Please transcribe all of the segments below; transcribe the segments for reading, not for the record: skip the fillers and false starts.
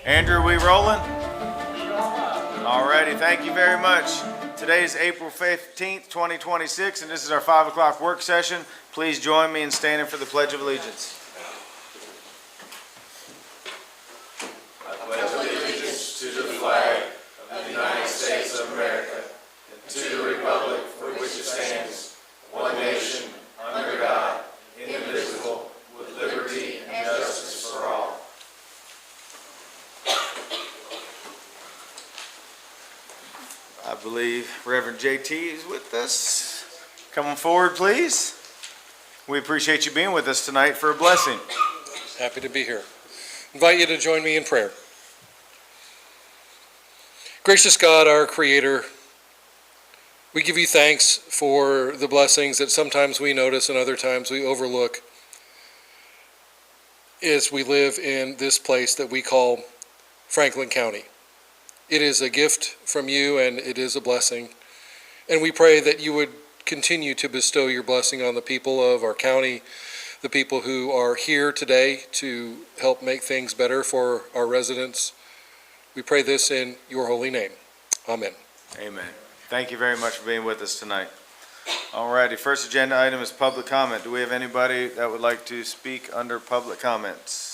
Andrew, we rolling? Alrighty, thank you very much. Today is April 15th, 2026, and this is our 5 o'clock work session. Please join me in standing for the Pledge of Allegiance. I pledge allegiance to the flag of the United States of America and to the republic for which it stands, one nation, under God, indivisible, with liberty and justice for all. I believe Reverend JT is with us. Come on forward, please. We appreciate you being with us tonight for a blessing. Happy to be here. Invite you to join me in prayer. Gracious God, our Creator, we give you thanks for the blessings that sometimes we notice and other times we overlook as we live in this place that we call Franklin County. It is a gift from you and it is a blessing. And we pray that you would continue to bestow your blessing on the people of our county, the people who are here today to help make things better for our residents. We pray this in your holy name. Amen. Amen. Thank you very much for being with us tonight. All righty, first agenda item is public comment. Do we have anybody that would like to speak under public comments?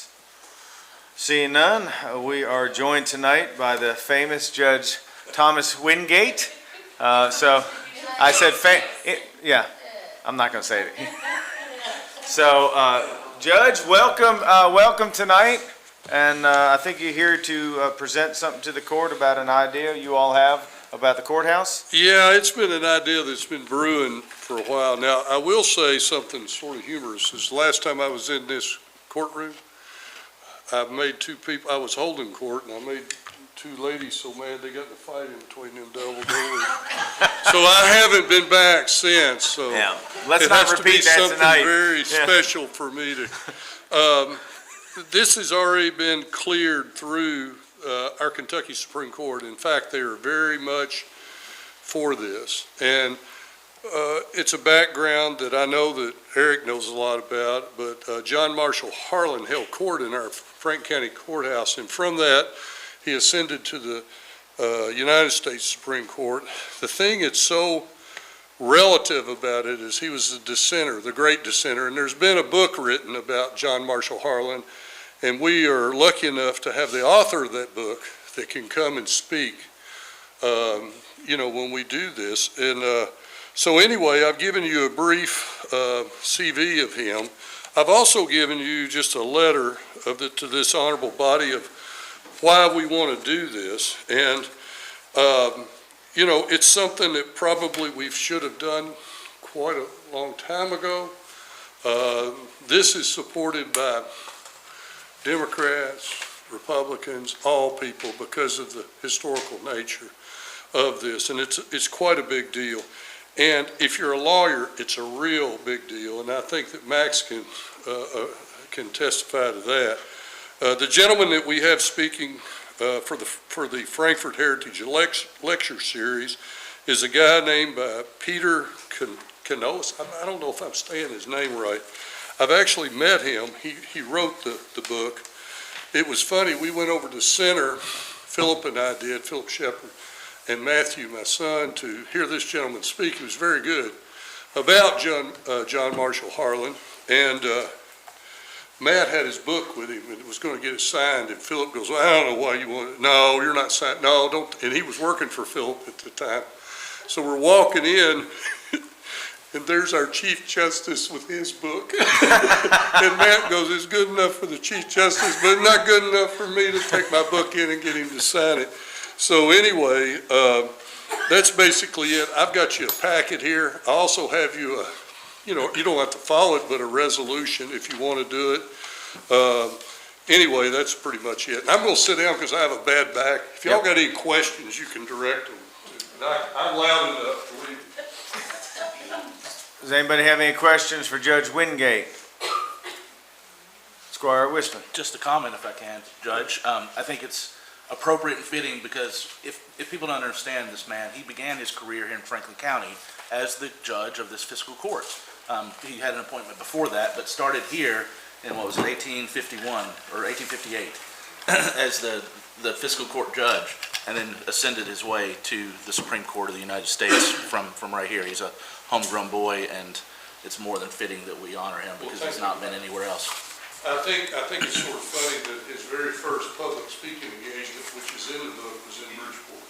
Seeing none, we are joined tonight by the famous Judge Thomas Wingate. So I said, yeah, I'm not going to say it. So, Judge, welcome tonight. And I think you're here to present something to the court about an idea you all have about the courthouse. Yeah, it's been an idea that's been brewing for a while. Now, I will say something sort of humorous. Is the last time I was in this courtroom, I made two people, I was holding court, and I made two ladies so mad they got in a fight in between them double doors. So I haven't been back since, so Yeah, let's not repeat that tonight. It has to be something very special for me to, this has already been cleared through our Kentucky Supreme Court. In fact, they are very much for this. And it's a background that I know that Eric knows a lot about, but John Marshall Harlan held court in our Franklin County Courthouse, and from that, he ascended to the United States Supreme Court. The thing that's so relative about it is he was a dissenter, the great dissenter, and there's been a book written about John Marshall Harlan, and we are lucky enough to have the author of that book that can come and speak, when we do this. And so anyway, I've given you a brief CV of him. I've also given you just a letter to this honorable body of why we want to do this. And, it's something that probably we should have done quite a long time ago. This is supported by Democrats, Republicans, all people, because of the historical nature of this. And it's quite a big deal. And if you're a lawyer, it's a real big deal, and I think that Max can testify to that. The gentleman that we have speaking for the Frankfurt Heritage Lecture Series is a guy named Peter Canoas. I don't know if I'm saying his name right. I've actually met him. He wrote the book. It was funny. We went over to Center, Philip and I did, Philip Shepard, and Matthew, my son, to hear this gentleman speak. He was very good about John Marshall Harlan. And Matt had his book with him and was going to get it signed. And Philip goes, well, I don't know why you want it. No, you're not signed. No, don't. And he was working for Philip at the time. So we're walking in, and there's our Chief Justice with his book. And Matt goes, it's good enough for the Chief Justice, but not good enough for me to take my book in and get him to sign it. So anyway, that's basically it. I've got you a packet here. I also have you you don't have to follow it, but a resolution if you want to do it. Anyway, that's pretty much it. I'm going to sit down because I have a bad back. If y'all got any questions, you can direct them. I'm loud enough to read. Does anybody have any questions for Judge Wingate? Squire Wistman. Just a comment, if I can, Judge. I think it's appropriate and fitting because if people don't understand this man, he began his career here in Franklin County as the judge of this fiscal court. He had an appointment before that, but started here in, 1851 or 1858 as the the fiscal court judge, and then ascended his way to the Supreme Court of the United States from right here. He's a homegrown boy, and it's more than fitting that we honor him because he's not been anywhere else. I think it's sort of funny that his very first public speaking engagement, which is in the book, was in Bridgeport.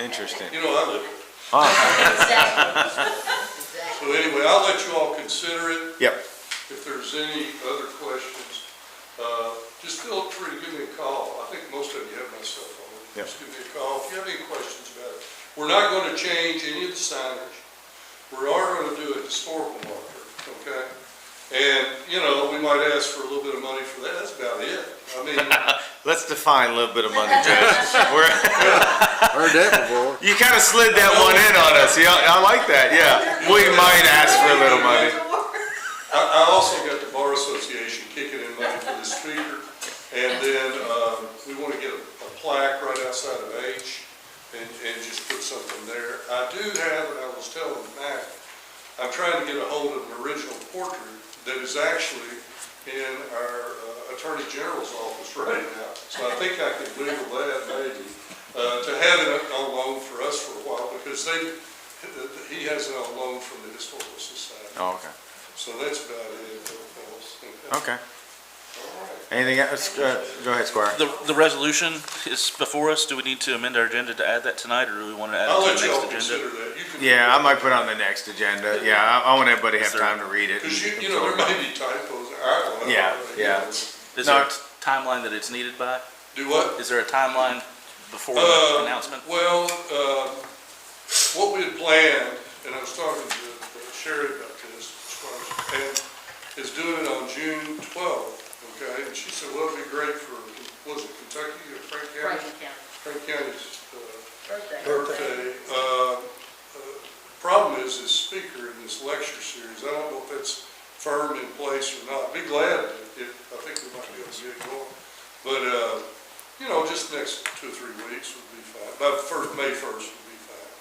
Interesting. You know, I live it. Exactly. So anyway, I'll let you all consider it. Yep. If there's any other questions, just feel free to give me a call. I think most of you have my cell phone. Yep. Just give me a call if you have any questions about it. We're not going to change any of the signage. We are going to do a historical marker, okay? And, you know, we might ask for a little bit of money for that. That's about it. I mean, Let's define a little bit of money, Judge. Heard that before. You kind of slid that one in on us. Yeah, I like that, yeah. We might ask for a little money. I also got the Bar Association kicking in money for the speaker. And then we want to get a plaque right outside of H and just put something there. I do have, and I was telling Mac, I'm trying to get a hold of an original portrait that is actually in our Attorney General's office right now. So I think I could wiggle that maybe, to have it on loan for us for a while, because he has it on loan from the Historical Society. Oh, okay. So that's about it, fellas. Okay. All right. Anything else? Go ahead, Squire. The resolution is before us. Do we need to amend our agenda to add that tonight, or do we want to add I'll it let to the y'all next agenda? consider that. You can. Yeah, I might put it on the next agenda. Yeah, I want everybody to have time to read it. Because you know, there may be typos. I don't know. Yeah, yeah. Is there a timeline that it's needed by? Do what? Is there a timeline before the announcement? Well, what we had planned, and I was talking to Sherry about this, and is doing it on June 12th, okay? And she said, well, it'd be great for, was it Kentucky or Frank County? Franklin County. Frank County's Birthday. birthday. Problem is, this speaker in this lecture series, I don't know if that's firm in place or not. Be glad if, I think we might be able to get it going. But, you know, just the next 2 or 3 weeks would be fine. By May 1st would be fine.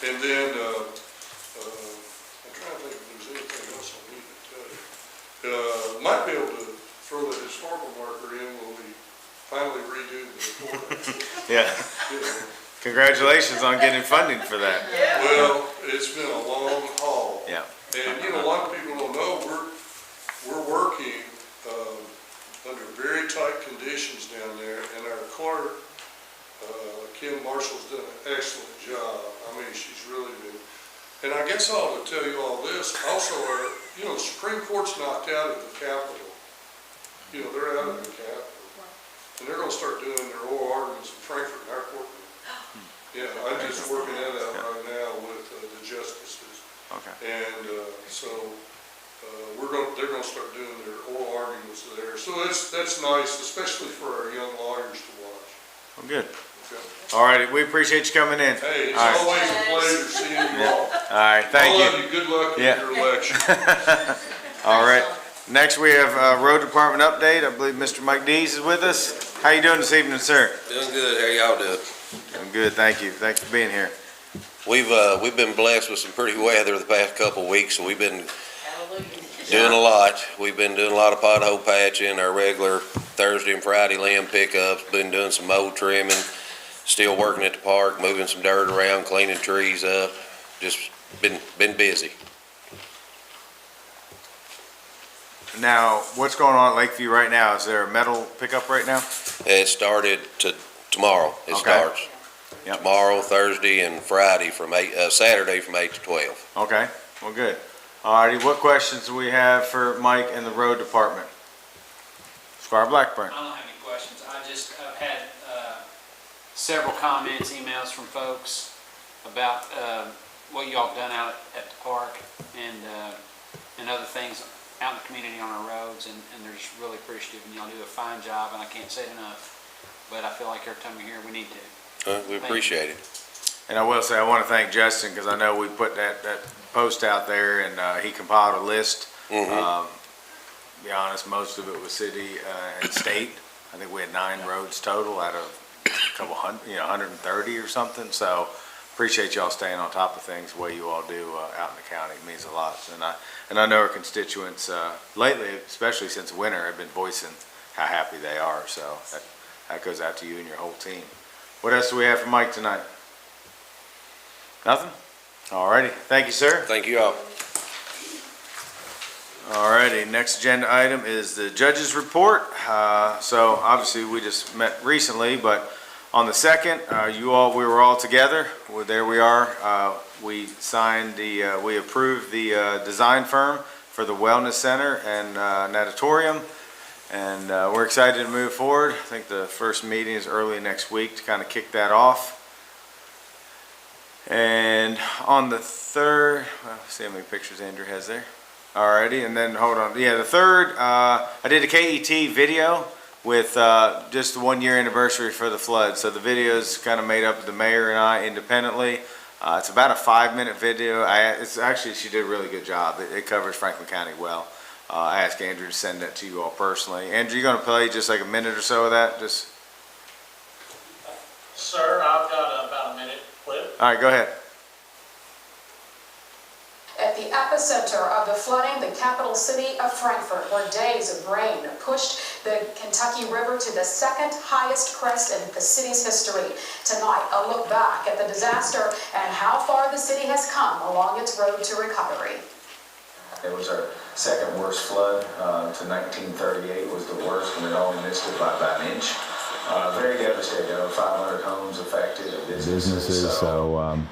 And then, I'm trying to think if there's anything else I need to tell you. Might be able to throw the historical marker in when we finally redo the report. Yeah. You know. Congratulations on getting funding for that. Well, it's been a long haul. Yeah. And, you know, a lot of people don't know, we're working under very tight conditions down there, and our clerk, Kim Marshall's done an excellent job. I mean, she's really been, and I guess I ought to tell you all this, also, you know, the Supreme Court's knocked out of the Capitol. You know, they're out of the Capitol. And they're gonna start doing their oral arguments in Frankfurt in our courtroom. Yeah, I'm just working that out right now with the justices. Okay. And so they're going to start doing their oral arguments there. So that's nice, especially for our young lawyers to watch. Well, good. Okay. All righty. We appreciate you coming in. Hey, it's All right. always a pleasure seeing you all. All right. Thank All you. of you, good luck in Yeah. your election. All right. Next, we have road department update. I believe Mr. Mike Dees is with us. How you doing this evening, sir? Doing good. How y'all doing? I'm good. Thank you. Thanks for being here. We've been blessed with some pretty weather the past couple of weeks, so we've been Hallelujah. doing a lot. We've been doing a lot of pothole patching, our regular Thursday and Friday limb pickups, been doing some mold trimming, still working at the park, moving some dirt around, cleaning trees up. Just been busy. Now, what's going on at Lakeview right now? Is there a metal pickup right now? It started tomorrow. It Okay. starts. Yep. Tomorrow, Thursday, and Friday from Saturday from 8 to 12. Okay. Well, good. All righty. What questions do we have for Mike and the road department? Squire Blackburn. I don't have any questions. I've had several comments, emails from folks about what y'all have done out at the park and other things out in the community on our roads, and they're just really appreciative, and y'all do a fine job, and I can't say it enough. But I feel like every time we're here, we need to. We appreciate it. And I will say, I want to thank Justin, because I know we put that post out there, and he compiled a list. Mhm. Be honest, most of it was city and state. I think we had 9 roads total out of a couple hundred, 130 or something. So appreciate y'all staying on top of things the way you all do out in the county. It means a lot. And I know our constituents lately, especially since winter, have been voicing how happy they are. So that goes out to you and your whole team. What else do we have for Mike tonight? Nothing? All righty. Thank you, sir. Thank you all. All righty. Next agenda item is the judge's report. So obviously we just met recently, but on the 2nd, we were all together. Well, there we are. We signed we approved the design firm for the wellness center and natatorium, and we're excited to move forward. I think the first meeting is early next week to kind of kick that off. And on the 3rd, well, see how many pictures Andrew has there. Alrighty, and then hold on. Yeah, the 3rd, I did a KET video with just the 1-year anniversary for the flood. So the video is kind of made up of the mayor and I independently. It's about a 5-minute video. It's actually, she did a really good job. It covers Franklin County well. I asked Andrew to send that to you all personally. Andrew, you going to play just like a minute or so of that? Just. Sir, I've got about a minute clip. All right, go ahead. At the epicenter of the flooding, the capital city of Frankfort, where days of rain pushed the Kentucky River to the 2nd highest crest in the city's history. Tonight, a look back at the disaster and how far the city has come along its road to recovery. It was our 2nd worst flood to 1938 was the worst, and it only missed it by about an inch. Very devastating. 500 homes affected, businesses. So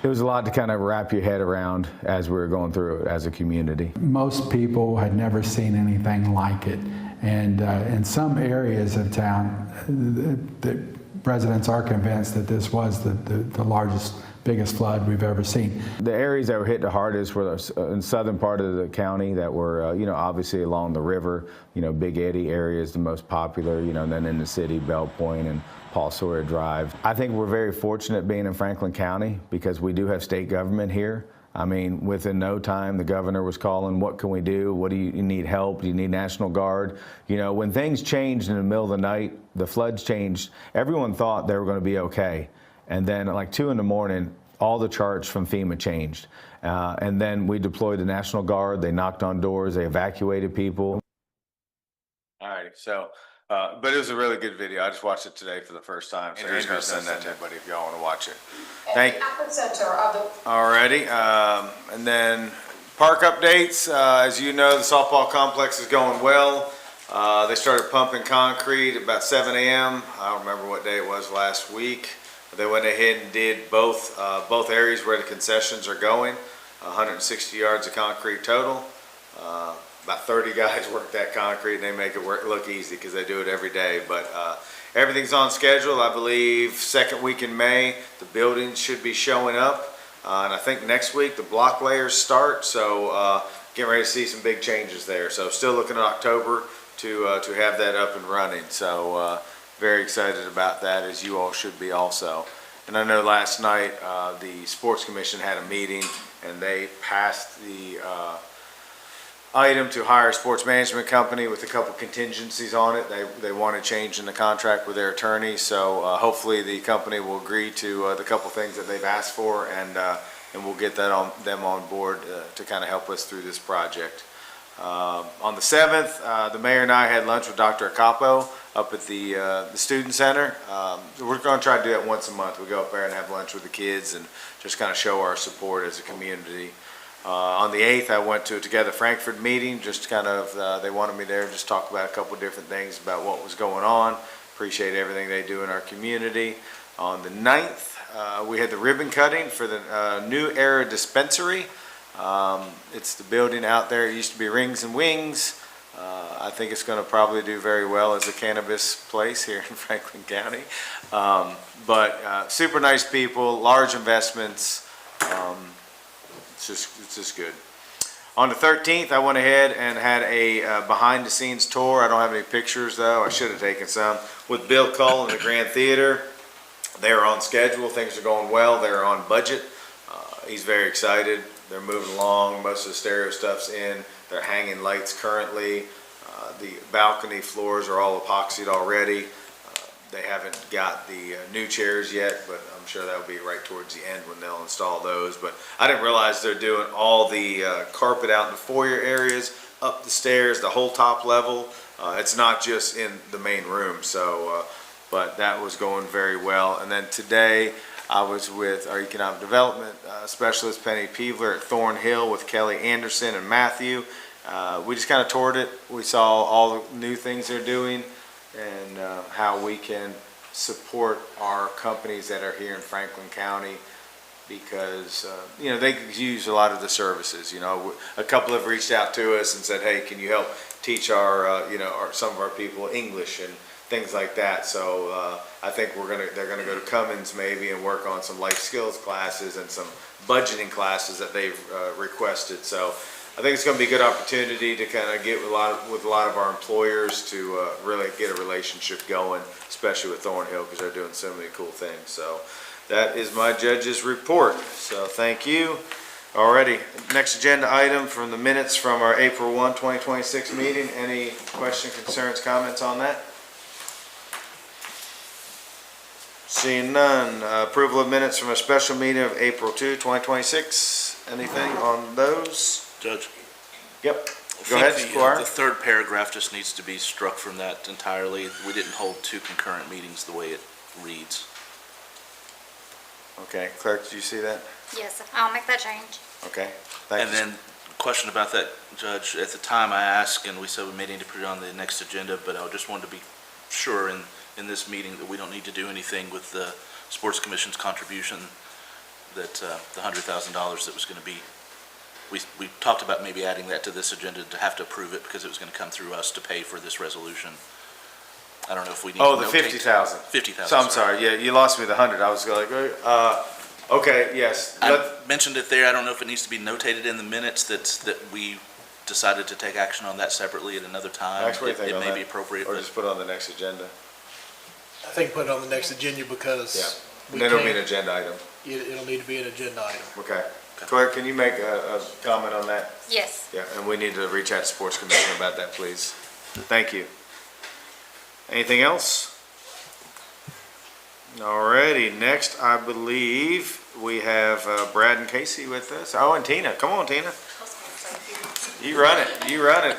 it was a lot to kind of wrap your head around as we were going through it as a community. Most people had never seen anything like it, and in some areas of town, the residents are convinced that this was the largest, biggest flood we've ever seen. The areas that were hit the hardest were in southern part of the county that were, obviously along the river. Big Eddy area is the most popular, and then in the city, Bell Point and Paul Sawyer Drive. I think we're very fortunate being in Franklin County because we do have state government here. I mean, within no time, the governor was calling, what can we do? What do you need help? Do you need National Guard? When things changed in the middle of the night, the floods changed, everyone thought they were going to be okay. And then at like 2 in the morning, all the charts from FEMA changed. And then we deployed the National Guard. They knocked on doors. They evacuated people. All righty. So, but it was a really good video. I just watched it today for the first time. So Andrew's going to send that to everybody if y'all want to watch it. At the epicenter of the Alrighty, and then park updates. As you know, the softball complex is going well. They started pumping concrete at about 7 a.m. I don't remember what day it was last week. They went ahead and did both areas where the concessions are going. 160 yards of concrete total. About 30 guys work that concrete, and they make it look easy because they do it every day. But everything's on schedule. I believe 2nd week in May, the buildings should be showing up. And I think next week the block layers start. So getting ready to see some big changes there. So still looking at October to have that up and running. So very excited about that, as you all should be also. And I know last night the Sports Commission had a meeting, and they passed the item to hire a sports management company with a couple contingencies on it. They want to change in the contract with their attorney, so hopefully the company will agree to the couple things that they've asked for, and we'll get them on board to kind of help us through this project. On the 7th, the mayor and I had lunch with Dr. Acapo up at the student center. We're going to try to do that once a month. We go up there and have lunch with the kids and just kind of show our support as a community. On the 8th, I went to a Together Frankfort meeting, just kind of, they wanted me there to just talk about a couple different things about what was going on. Appreciate everything they do in our community. On the 9th, we had the ribbon cutting for the New Era Dispensary. It's the building out there. It used to be Rings and Wings. I think it's going to probably do very well as a cannabis place here in Franklin County. But super nice people, large investments. It's just good. On the 13th, I went ahead and had a behind-the-scenes tour. I don't have any pictures, though. I should have taken some. With Bill Cull and the Grand Theater. They're on schedule. Things are going well. They're on budget. He's very excited. They're moving along. Most of the stereo stuff's in. They're hanging lights currently. The balcony floors are all epoxied already. They haven't got the new chairs yet, but I'm sure that'll be right towards the end when they'll install those. But I didn't realize they're doing all the carpet out in the foyer areas. up the stairs, the whole top level. It's not just in the main room, so, but that was going very well. And then today, I was with our economic development specialist, Penny Peevler, at Thornhill with Kelly Anderson and Matthew. We just kind of toured it. We saw all the new things they're doing and how we can support our companies that are here in Franklin County, because, you know, they could use a lot of the services. You know, a couple have reached out to us and said, hey, can you help teach our, you know, some of our people English and things like that. So I think they're gonna go to Cummins maybe and work on some life skills classes and some budgeting classes that they've requested. So I think it's gonna be a good opportunity to kind of get with a lot of our employers to really get a relationship going, especially with Thornhill, because they're doing so many cool things. So that is my judge's report. So thank you. Alrighty, next agenda item from the minutes from our April 1, 2026 meeting. Any questions, concerns, comments on that? Seeing none. Approval of minutes from a special meeting of April 2, 2026. Anything on those? Judge? Yep. I Go ahead, think Squire. the third paragraph just needs to be struck from that entirely. We didn't hold two concurrent meetings the way it reads. Okay, clerk, did you see that? Yes, I'll make that change. Okay, thank And you. then, question about that, Judge, at the time I asked, and we said we may need to put it on the next agenda, but I just wanted to be sure in this meeting that we don't need to do anything with the Sports Commission's contribution, that the $100,000 that was going to be, we talked about maybe adding that to this agenda to have to approve it because it was going to come through us to pay for this resolution. I don't know if we need to Oh, the notate- 50,000. 50,000. So I'm sorry, yeah, you lost me the 100. I was like, okay, yes. I mentioned it there. I don't know if it needs to be notated in the minutes that we decided to take action on that separately at another time. Actually, It may be appropriate, Or but just put it on the next agenda. I think put it on the next agenda Yeah. because And then it'll be an agenda item. it'll need to be an agenda item. Okay. Clerk, can you make a comment on that? Yes. Yeah, and we need to reach out to Sports Commission about that, please. Thank you. Anything else? Alrighty, next, I believe we have Brad and Casey with us. Oh, and Tina. Come on, Tina. You run it. You run it.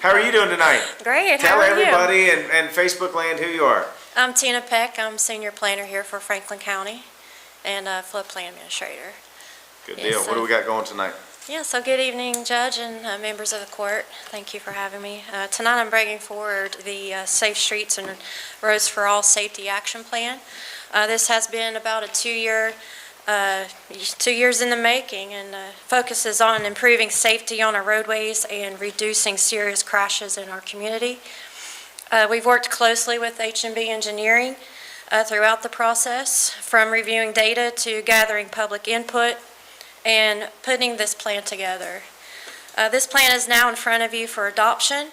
How are you doing tonight? Great, Tell how are you? everybody and Facebook land who you are. I'm Tina Peck, I'm senior planner here for Franklin County and floodplain administrator. Good Yes, deal. What do we got going tonight? Yeah, so good evening, Judge and members of the court. Thank you for having me. Tonight I'm bringing forward the Safe Streets and Roads for All Safety Action Plan. This has been about a 2 years in the making and focuses on improving safety on our roadways and reducing serious crashes in our community. We've worked closely with H&B Engineering throughout the process, from reviewing data to gathering public input and putting this plan together. This plan is now in front of you for adoption,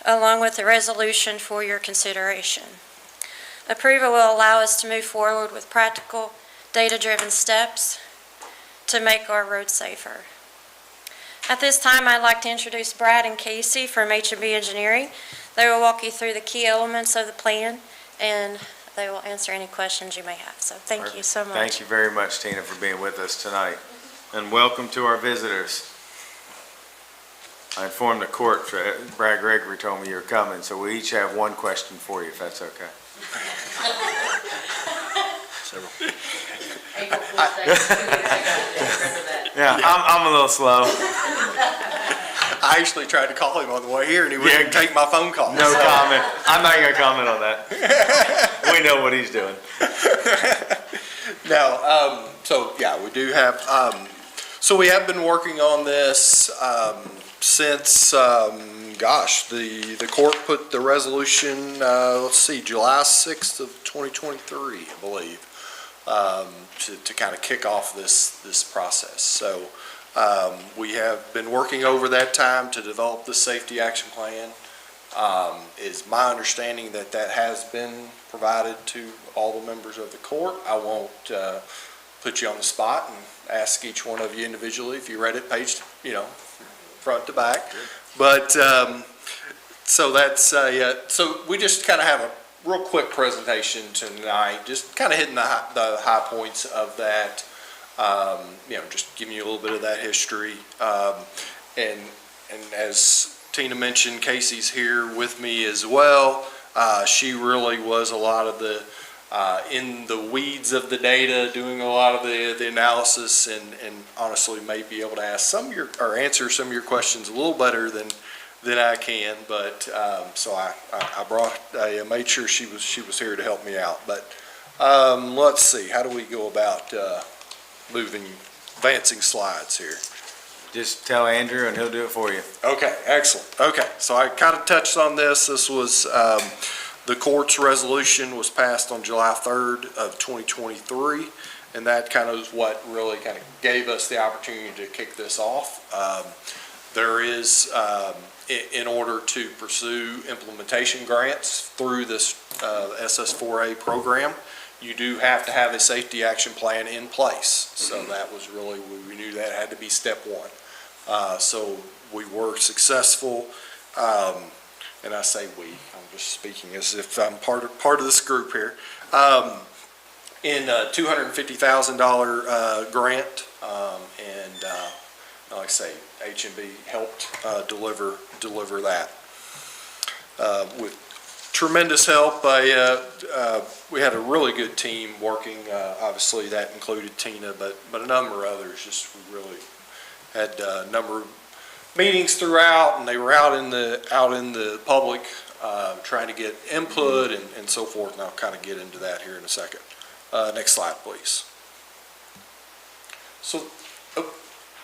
along with a resolution for your consideration. Approval will allow us to move forward with practical, data-driven steps to make our roads safer. At this time, I'd like to introduce Brad and Casey from H&B Engineering. They will walk you through the key elements of the plan, and they will answer any questions you may have. So thank you so much. Thank you very much, Tina, for being with us tonight. And welcome to our visitors. I informed the court, Brad Gregory told me you were coming, so we each have one question for you, if that's okay. several. Yeah, I'm a little slow. I actually tried to call him on the way here and he wouldn't even take my phone call. No comment. I'm not gonna comment on that. We know what he's doing. No, so yeah, we do have, so we have been working on this since, the court put the resolution, let's see, July 6th of 2023, I believe, to kind of kick off this process. So we have been working over that time to develop the safety action plan. It's my understanding that has been provided to all the members of the court. I won't put you on the spot and ask each one of you individually if you read it page, front to back. But so that's so we just kind of have a real quick presentation tonight, just kind of hitting the high points of that. Just giving you a little bit of that history. And as Tina mentioned, Casey's here with me as well. She really was a lot of the in the weeds of the data, doing a lot of the analysis, and honestly may be able to ask some of your, or answer some of your questions a little better than I can. But so I made sure she was here to help me out. But let's see, how do we go about advancing slides here? Just tell Andrew and he'll do it for you. Okay, excellent. Okay, so I kind of touched on this. This was, the court's resolution was passed on July 3rd of 2023, and that kind of is what really kind of gave us the opportunity to kick this off. There is, in order to pursue implementation grants through this SS4A program, you do have to have a safety action plan in place. So that was really, we knew that had to be step one. So we were successful, and I say we, I'm just speaking as if I'm part of this group here, in a $250,000 grant, and like I say, H&B helped deliver that. With tremendous help, we had a really good team working. Obviously, that included Tina, but a number of others. Just really had a number of meetings throughout, and they were out in the public trying to get input and so forth. And I'll kind of get into that here in a second. Next slide, please. So,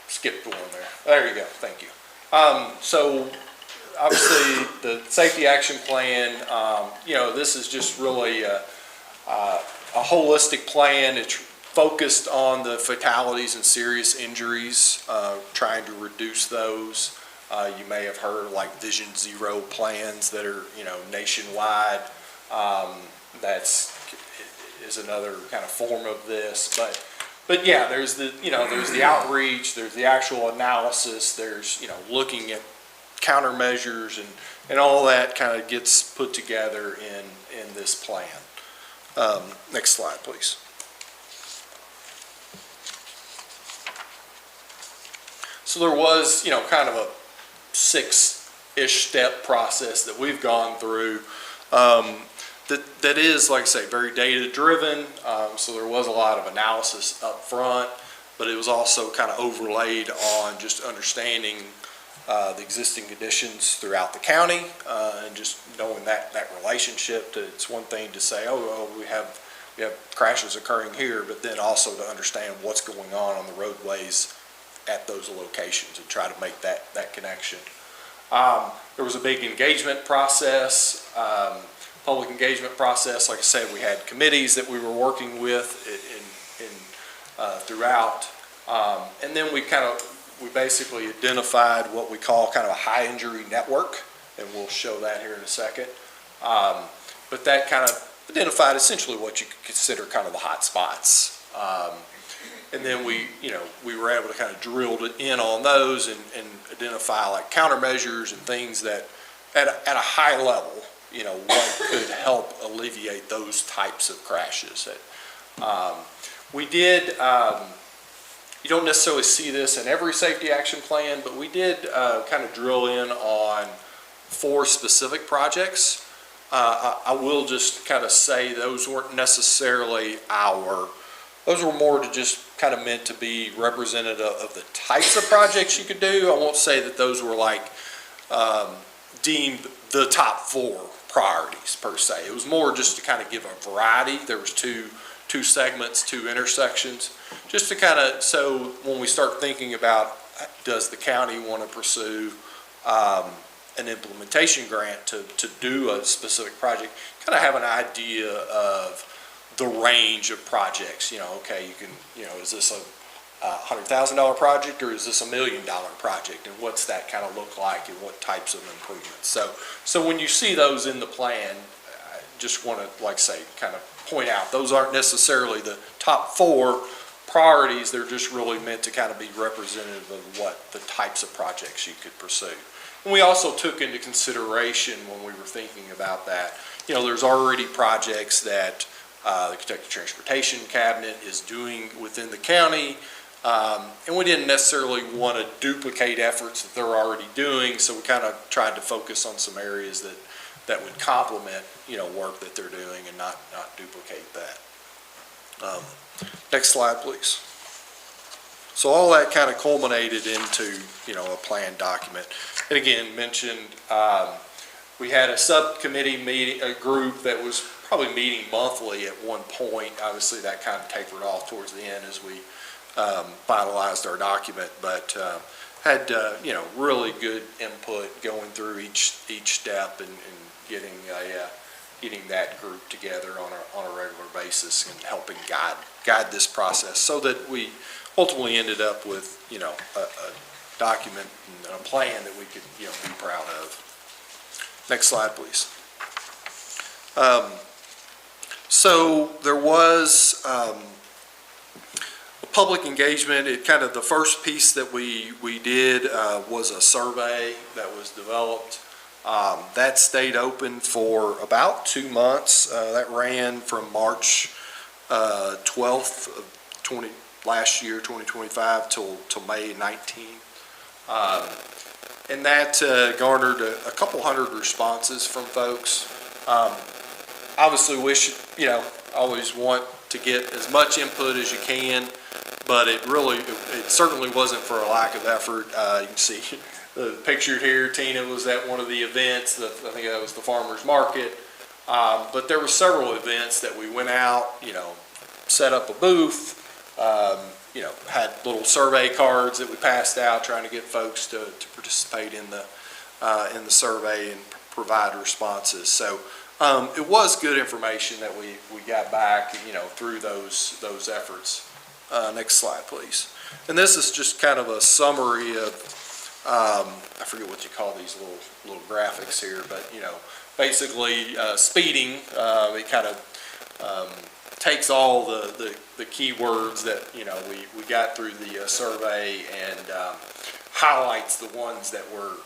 skipped one there. There you go. Thank you. So, obviously, the safety action plan. This is just really a holistic plan. It's focused on the fatalities and serious injuries, trying to reduce those. You may have heard like Vision Zero plans that are, nationwide. Is another kind of form of this, but yeah, there's the outreach, there's the actual analysis, there's, looking at countermeasures and all that kind of gets put together in this plan. Next slide, please. So there was, kind of a 6-ish step process that we've gone through. That is, like I say, very data driven. So there was a lot of analysis up front, but it was also kind of overlaid on just understanding the existing conditions throughout the county, and just knowing that relationship. It's one thing to say, we have crashes occurring here, but then also to understand what's going on the roadways at those locations and try to make that connection. There was a big engagement process, public engagement process. Like I said, we had committees that we were working with throughout, and then we basically identified what we call kind of a high injury network, and we'll show that here in a second. But that kind of identified essentially what you could consider kind of the hot spots. And then we were able to kind of drill in on those and identify like countermeasures and things that at a high level, what could help alleviate those types of crashes. We did, you don't necessarily see this in every safety action plan, but we did kind of drill in on 4 specific projects. I will just kind of say those weren't necessarily those were more to just kind of meant to be representative of the types of projects you could do. I won't say that those were like deemed the top 4 priorities per se. It was more just to kind of give a variety. There was two segments, 2 intersections, just to kind of, so when we start thinking about does the county want to pursue an implementation grant to do a specific project, kind of have an idea of the range of projects. Okay, you can, is this a $100,000 project or is this $1 million project, and what's that kind of look like and what types of improvements? So when you see those in the plan, I just want to, like say, kind of point out those aren't necessarily the top 4 priorities. They're just really meant to kind of be representative of what the types of projects you could pursue. And we also took into consideration when we were thinking about that, there's already projects that the Kentucky Transportation Cabinet is doing within the county. And we didn't necessarily want to duplicate efforts that they're already doing, so we kind of tried to focus on some areas that would complement, work that they're doing and not duplicate that. Next slide, please. So all that kind of culminated into, a planned document. And again, mentioned, we had a subcommittee meeting, a group that was probably meeting monthly at one point. Obviously, that kind of tapered off towards the end as we finalized our document, but had really good input going through each step and getting that group together on a regular basis and helping guide this process so that we ultimately ended up with a document and a plan that we could be proud of. Next slide, please. So there was public engagement. It kind of, the first piece that we did was a survey that was developed. That stayed open for about 2 months. That ran from March 12th of last year, 2025, till May 19th. And that garnered a couple hundred responses from folks. Obviously wish, always want to get as much input as you can, but it certainly wasn't for a lack of effort. You can see pictured here, Tina was at one of the events, I think that was the farmer's market. But there were several events that we went out, set up a booth, had little survey cards that we passed out trying to get folks to participate in the survey and provide responses. So it was good information that we got back, through those efforts. Next slide, please. And this is just kind of a summary of, I forget what you call these little graphics here, but basically speeding. It kind of takes all the keywords that we got through the survey and highlights the ones that were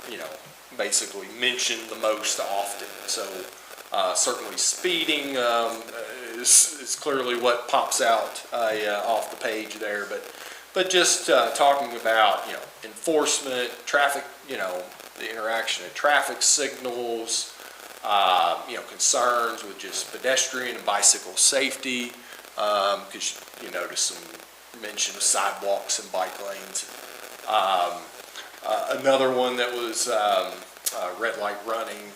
basically mentioned the most often. So certainly speeding is clearly what pops out off the page there, but just talking about enforcement, traffic, the interaction of traffic signals, concerns with just pedestrian and bicycle safety, because you notice some mention of sidewalks and bike lanes. Another one that was red light running,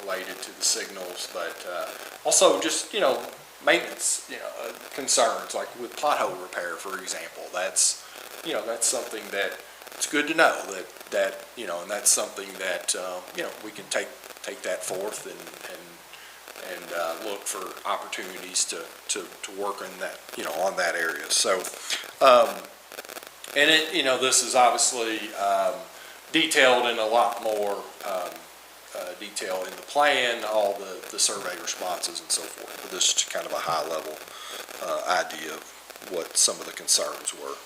related to the signals, but also just maintenance concerns, like with pothole repair, for example. That's something that it's good to know that and that's something that we can take that forth and look for opportunities to work in that on that area. So and it this is obviously detailed in a lot more detail in the plan, all the survey responses and so forth. But this is kind of a high level idea of what some of the concerns were.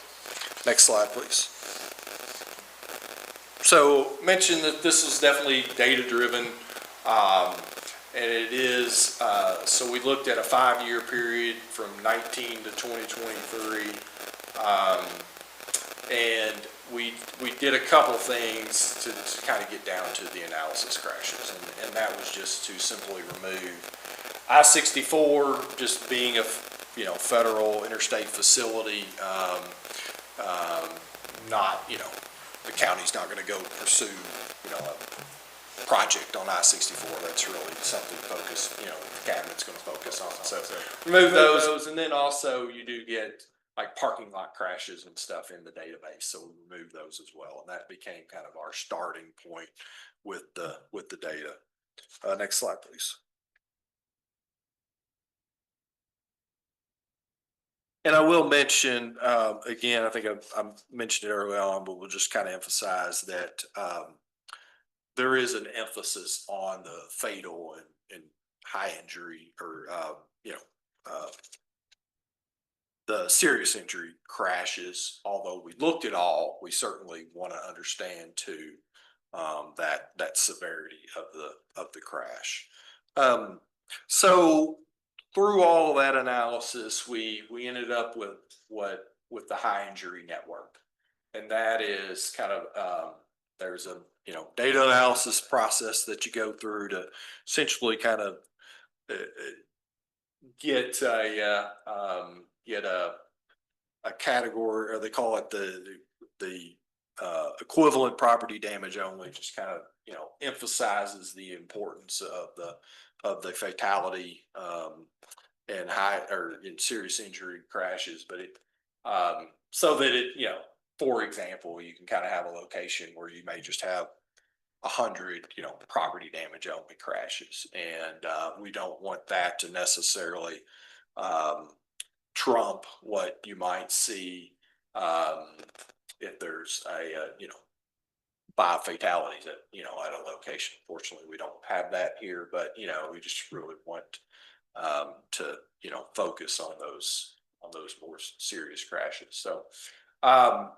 Next slide, please. So mentioned that this is definitely data driven, and it is, so we looked at a 5-year period from 19 to 2023, and we did a couple things to kind of get down to the analysis crashes, and that was just to simply remove I-64 just being a federal interstate facility. Not the county's not going to go pursue a project on I-64. That's really something to focus, the cabinet's going to focus on. So remove those, and then also you do get like parking lot crashes and stuff in the database, so we removed those as well, and that became kind of our starting point with the data. Next slide, please. And I will mention again, I think I mentioned it early on, but we'll just kind of emphasize that there is an emphasis on the fatal and high injury, or the serious injury crashes. Although we looked at all, we certainly want to understand too that severity of the crash. So through all of that analysis, we ended up with what with the high injury network. And that is kind of, there's a, data analysis process that you go through to essentially kind of get a category, or they call it the equivalent property damage only, just kind of, emphasizes the importance of the fatality, and in serious injury crashes, but so that it, for example, you can kind of have a location where you may just have 100, property damage only crashes. And we don't want that to necessarily trump what you might see if there's 5 fatalities at a location. Fortunately, we don't have that here, but, we just really want to, focus on those more serious crashes. So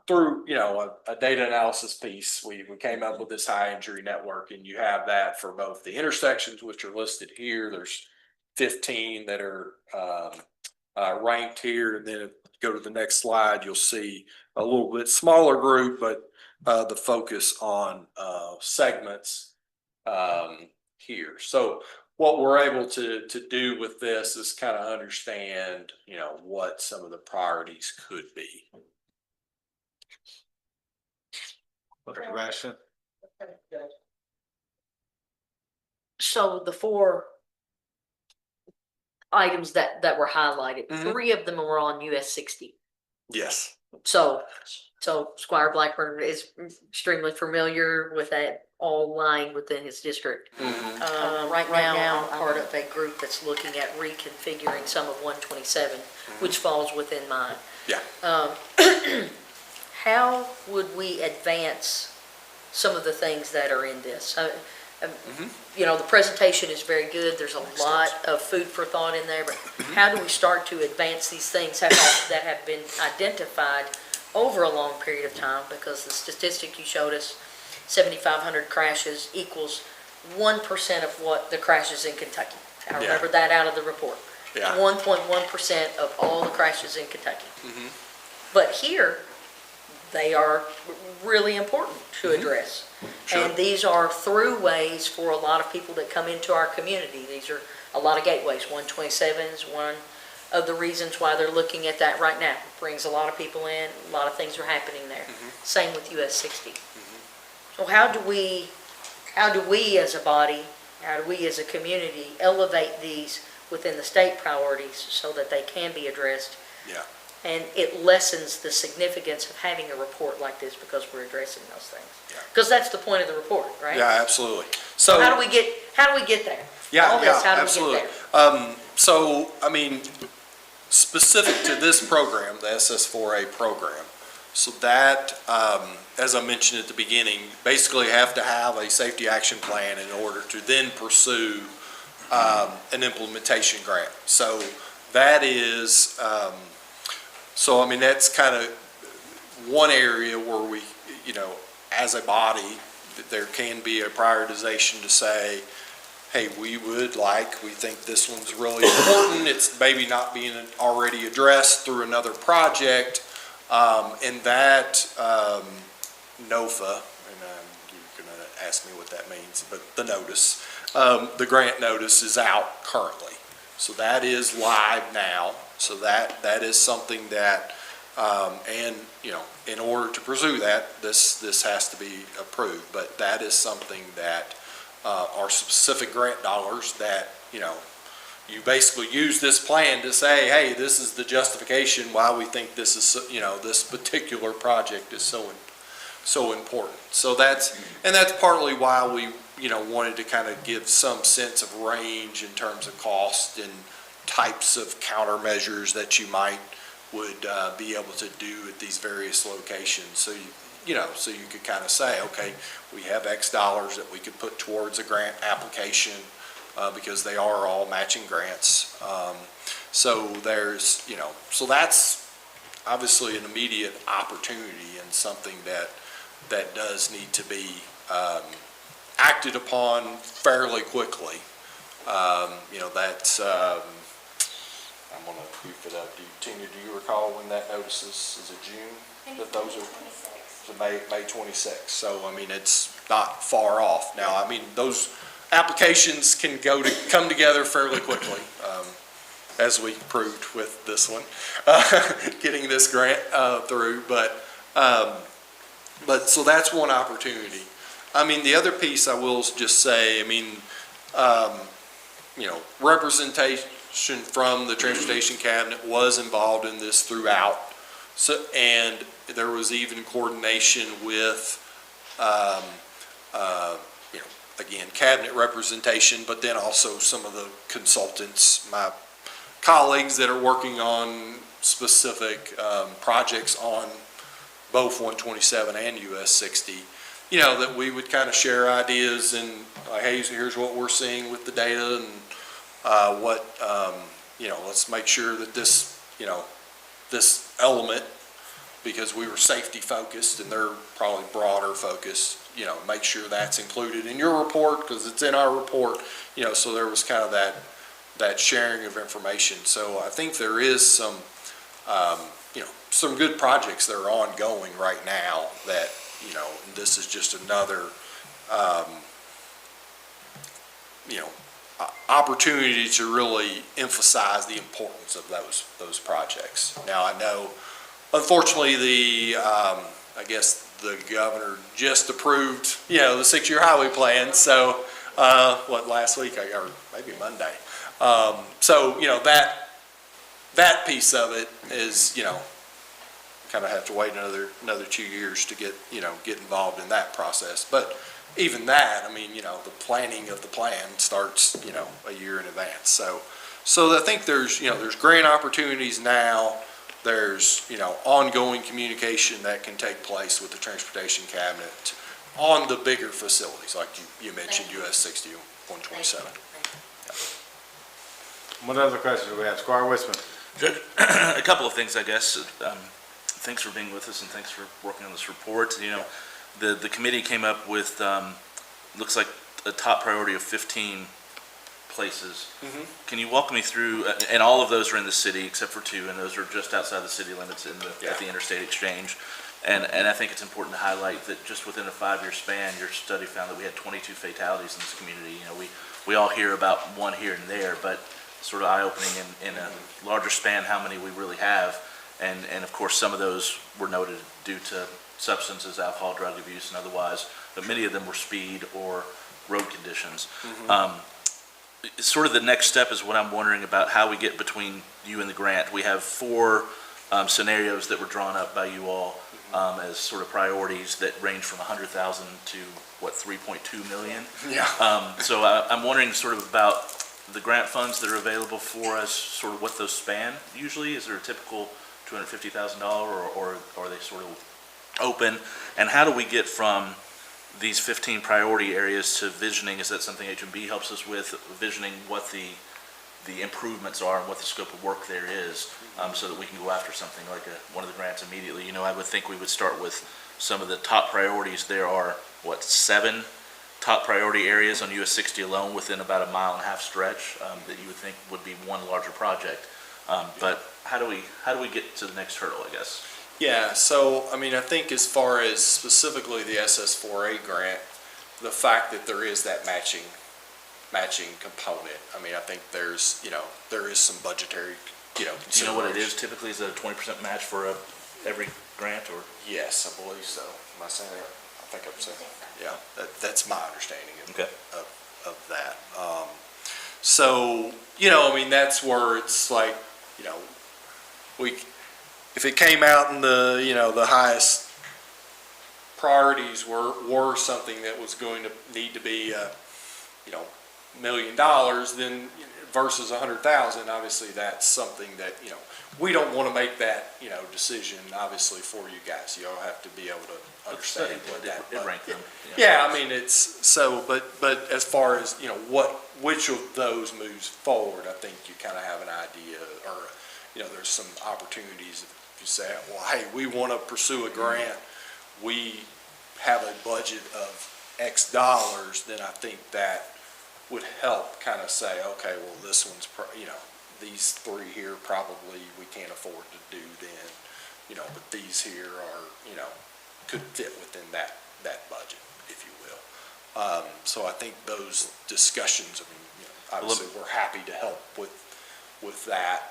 through, a data analysis piece, we came up with this high injury network, and you have that for both the intersections, which are listed here. There's 15 that are ranked here. And then if you go to the next slide, you'll see a little bit smaller group, but the focus on segments here. So what we're able to do with this is kind of understand, what some of the priorities could be. Sebastian? So the 4 items that were highlighted, 3 of them were on US 60. Yes. So Squire Blackburn is extremely familiar with that, all lying within his district. Right now, I'm part of a group that's looking at reconfiguring some of 127, which falls within mine. Yeah. How would we advance some of the things that are in this? The presentation is very good. There's a lot of food for thought in there, but how do we start to advance these things that have been identified over a long period of time? Because the statistic you showed us, 7,500 crashes equals 1% of what the crashes in Kentucky. I remember that out of the report. 1.1% of all the crashes in Kentucky. But here, they are really important to address. And these are throughways for a lot of people that come into our community. These are a lot of gateways. 127 is one of the reasons why they're looking at that right now. It brings a lot of people in, a lot of things are happening there. Same with US 60. So how do we as a body, how do we as a community elevate these within the state priorities so that they can be addressed? Yeah. And it lessens the significance of having a report like this because we're addressing those things. Because that's the point of the report, right? Yeah, absolutely. So how do we get there? All this, how do absolutely. we get there? So, I mean, specific to this program, the SS4A program, so that, as I mentioned at the beginning, basically have to have a safety action plan in order to then pursue an implementation grant. So that is, that's kind of one area where we, as a body, there can be a prioritization to say, hey, we think this one's really important. It's maybe not being already addressed through another project. And that NOFA, and you're going to ask me what that means, but the notice, the grant notice is out currently. So that is live now. So that is something that, in order to pursue that, this has to be approved. But that is something that are specific grant dollars that, you basically use this plan to say, hey, this is the justification why we think this is, this particular project is so important. So that's partly why we, wanted to kind of give some sense of range in terms of cost and types of countermeasures that you would be able to do at these various locations. So so you could kind of say, okay, we have X dollars that we could put towards a grant application because they are all matching grants. So there's, so that's obviously an immediate opportunity and something that does need to be acted upon fairly quickly. That's I'm gonna beef it up. Tina, do you recall when that notice is it June? That those are, so May 26th. So, I mean, it's not far off. Now, I mean, those applications can come together fairly quickly, as we proved with this one, getting this grant through. But so that's one opportunity. I mean, the other piece I will just say, I mean, representation from the Transportation Cabinet was involved in this throughout. So, and there was even coordination with, again, cabinet representation, but then also some of the consultants, my colleagues that are working on specific projects on both 127 and US 60, that we would kind of share ideas and like, hey, here's what we're seeing with the data and let's make sure that this, this element, because we were safety focused and they're probably broader focused, make sure that's included in your report because it's in our report, so there was kind of that sharing of information. So I think there is some, some good projects that are ongoing right now that, this is just another, opportunity to really emphasize the importance of those projects. Now, I know, unfortunately, I guess the governor just approved, the 6-year highway plan. So, last week or maybe Monday. So, that piece of it is, kind of have to wait another 2 years to get involved in that process. But even that, I mean, the planning of the plan starts, a year in advance. So I think there's grant opportunities now. There's, ongoing communication that can take place with the Transportation Cabinet on the bigger facilities, like you mentioned, US 60, 127. What other questions do we have? Squire Wisman. Judge, a couple of things, I guess. Thanks for being with us and thanks for working on this report. The committee came up with, looks like a top priority of 15 places. Mm-hmm. Can you walk me through, and all of those are in the city except for 2, and those are just outside the city limits at the Interstate Exchange. And I think it's important to highlight that just within a 5-year span, your study found that we had 22 fatalities in this community. We all hear about one here and there, but sort of eye-opening in a larger span how many we really have. And of course, some of those were noted due to substances, alcohol, drug abuse, and otherwise, but many of them were speed or road conditions. Mm-hmm. Sort of the next step is what I'm wondering about how we get between you and the grant. We have 4 scenarios that were drawn up by you all as sort of priorities that range from 100,000 to, 3.2 million? Yeah. So I'm wondering sort of about the grant funds that are available for us, sort of what those span usually. Is there a typical $250,000 or are they sort of open? And how do we get from these 15 priority areas to visioning? Is that something H&B helps us with, visioning what the improvements are and what the scope of work there is, so that we can go after something like one of the grants immediately? I would think we would start with some of the top priorities. There are, 7 top priority areas on US 60 alone within about a 1.5-mile stretch that you would think would be one larger project. But how do we get to the next hurdle, I guess? Yeah, so, I mean, I think as far as specifically the SS4A grant, the fact that there is that matching component, I mean, I think there's, there is some budgetary, Do you know what it is typically? Is it a 20% match for every grant, or? Yes, I believe so. Am I saying that? I think I'm saying, yeah, that's my understanding of that. So, I mean, that's where it's like, if it came out in the highest priorities were something that was going to need to be, $1 million, then versus 100,000, obviously that's something that, we don't want to make that, decision, obviously, for you guys. You all have to be able to understand what that. Rank them. Yeah, I mean, it's so, but as far as, which of those moves forward, I think you kind of have an idea, or, there's some opportunities. If you say, well, hey, we want to pursue a grant, we have a budget of X dollars, then I think that would help kind of say, okay, well, this one's, these three here probably we can't afford to do then, but these here are, could fit within that budget, if you will. So I think those discussions, obviously, we're happy to help with that.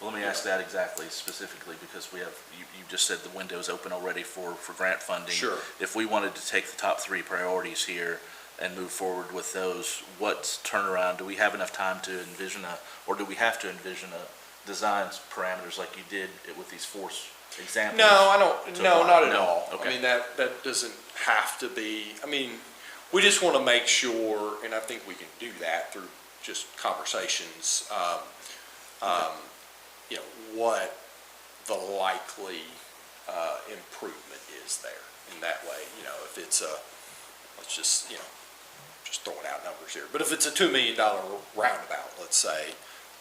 Well, let me ask that exactly, specifically, because we have, you just said the window's open already for grant funding. Sure. If we wanted to take the top three priorities here and move forward with those, what's turnaround? Do we have enough time to envision or do we have to envision design parameters like you did with these four examples? No, I don't, no, not at No? all. Okay. I mean, that doesn't have to be, we just want to make sure, and I think we can do that through just conversations, what the likely improvement is there. In that way, if it's let's just throwing out numbers here, but if it's a $2 million roundabout, let's say,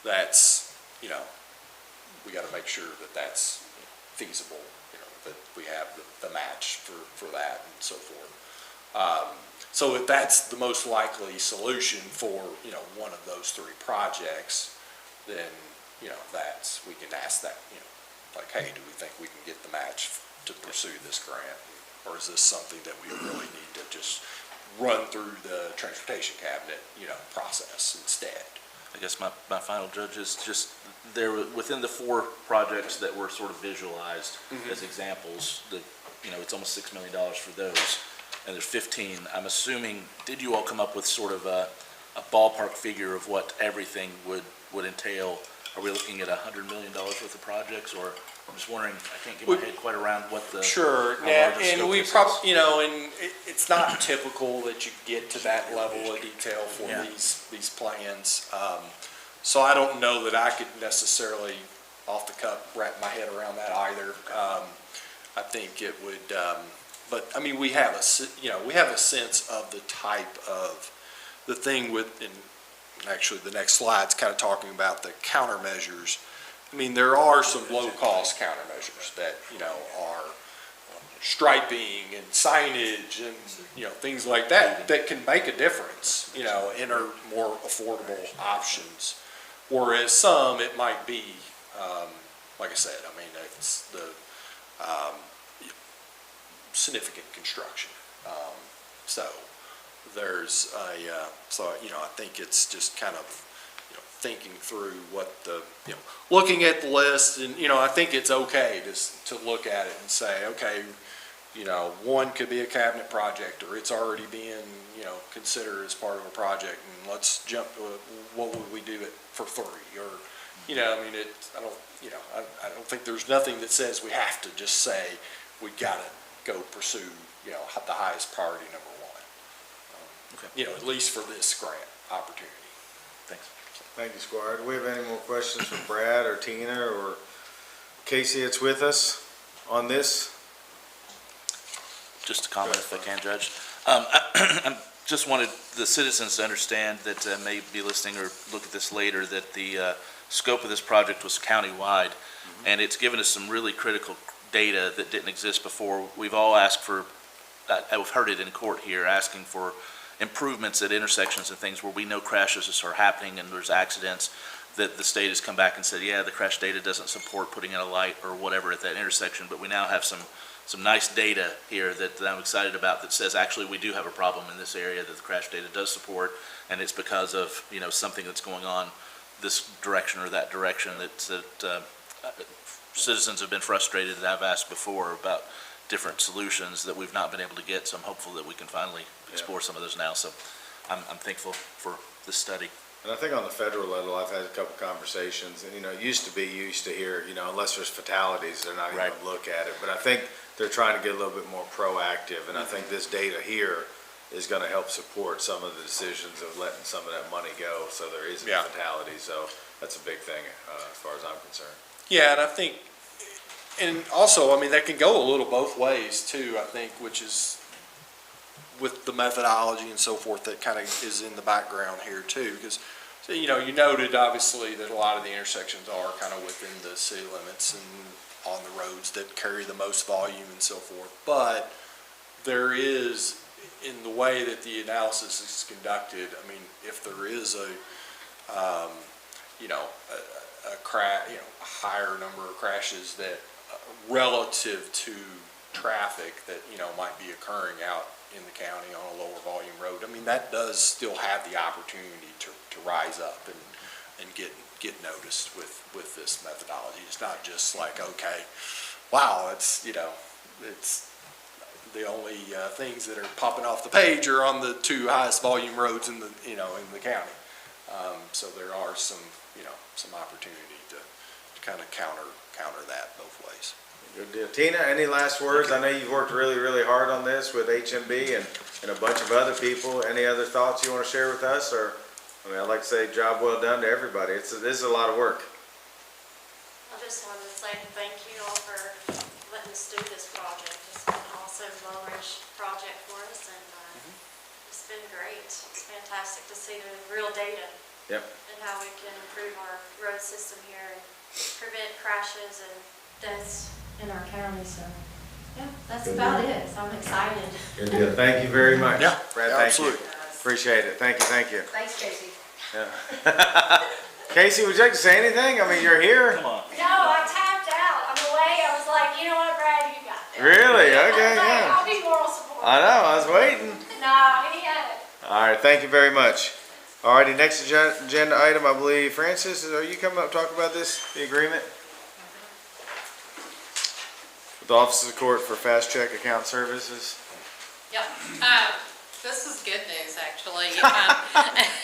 that's, we got to make sure that that's feasible, that we have the match for that and so forth. So if that's the most likely solution for, one of those three projects, then, we can ask that, like, hey, do we think we can get the match to pursue this grant? Or is this something that we really need to just run through the transportation cabinet, process instead? I guess my final judge is just, there, within the four projects that were sort of visualized as examples, it's almost $6 million for those, and there's 15. I'm assuming, did you all come up with sort of a ballpark figure of what everything would entail? Are we looking at $100 million worth of projects, or I'm just wondering, I can't get my head quite around what the. Sure, yeah, and we probably, and it's not typical that you get to that level of detail for these plans. So I don't know that I could necessarily, off the cuff, wrap my head around that either. I think it would, but we have a sense of the type of the thing with, and actually the next slide's kind of talking about the countermeasures. There are some low-cost countermeasures that, are striping and signage and, things like that, that can make a difference, and are more affordable options. Whereas some, it might be, like I said, it's the significant construction. So there's I think it's just kind of, thinking through what the, looking at the list, and, I think it's okay to look at it and say, okay, one could be a cabinet project, or it's already being, considered as part of a project, and let's jump to what would we do it for three, or, I don't think there's nothing that says we have to just say we gotta go pursue, the highest priority number one. At least for this grant opportunity. Thanks. Thank you, Squire. Do we have any more questions for Brad or Tina or Casey that's with us on this? Just a comment if I can, Judge. I just wanted the citizens to understand that may be listening or look at this later, that the scope of this project was countywide, and it's given us some really critical data that didn't exist before. We've all asked for, I've heard it in court here, asking for improvements at intersections and things where we know crashes are happening and there's accidents, that the state has come back and said, yeah, the crash data doesn't support putting in a light or whatever at that intersection, but we now have some nice data here that I'm excited about that says actually we do have a problem in this area that the crash data does support, and it's because of, something that's going on this direction or that direction that citizens have been frustrated, and I've asked before about different solutions that we've not been able to get, so I'm hopeful that we can finally explore some of those now. So I'm thankful for this study. And I think on the federal level, I've had a couple conversations, and, it used to be, you used to hear, unless there's fatalities, they're not even going to look at it. But I think they're trying to get a little bit more proactive, and I think this data here is going to help support some of the decisions of letting some of that money go, so there isn't a fatality. So that's a big thing as far as I'm concerned. Yeah, and I think, and also, that can go a little both ways too, I think, which is with the methodology and so forth that kind of is in the background here too, because, you noted obviously that a lot of the intersections are kind of within the city limits and on the roads that carry the most volume and so forth, but there is, in the way that the analysis is conducted, if there is a higher number of crashes that relative to traffic that, might be occurring out in the county on a lower volume road. I mean, that does still have the opportunity to rise up and get noticed with this methodology. It's not just like, okay, wow, it's the only things that are popping off the page are on the two highest volume roads in the, in the county. So there are some opportunity to kind of counter that both ways. Good deal. Tina, any last words? I know you've worked really, really hard on this with HMB and a bunch of other people. Any other thoughts you want to share with us? Or, I'd like to say job well done to everybody. This is a lot of work. I just wanted to say thank you all for letting us do this project. It's been an awesome long-range project for us, and it's been great. It's fantastic to see the real data. Yep. And how we can improve our road system here and prevent crashes and deaths in our county. So, yeah, that's about it. So I'm excited. Good deal. Thank you very much. Yeah, Brad, thank absolutely. you. Appreciate it. Thank you. Thanks, Casey. Yeah. Casey, would you like to say anything? I mean, you're here. Come on. No, I tapped out on the way. I was like, you know what, Brad, you got this. Really? I Okay, was like, yeah. I'll be moral support. I know, I was waiting. No, he had it. All right, thank you very much. All righty, next agenda item, I believe, Francis, are you coming up to talk about this, the agreement? With the Office of the Court for Fast Check Account Services? Yep. This is good news, actually.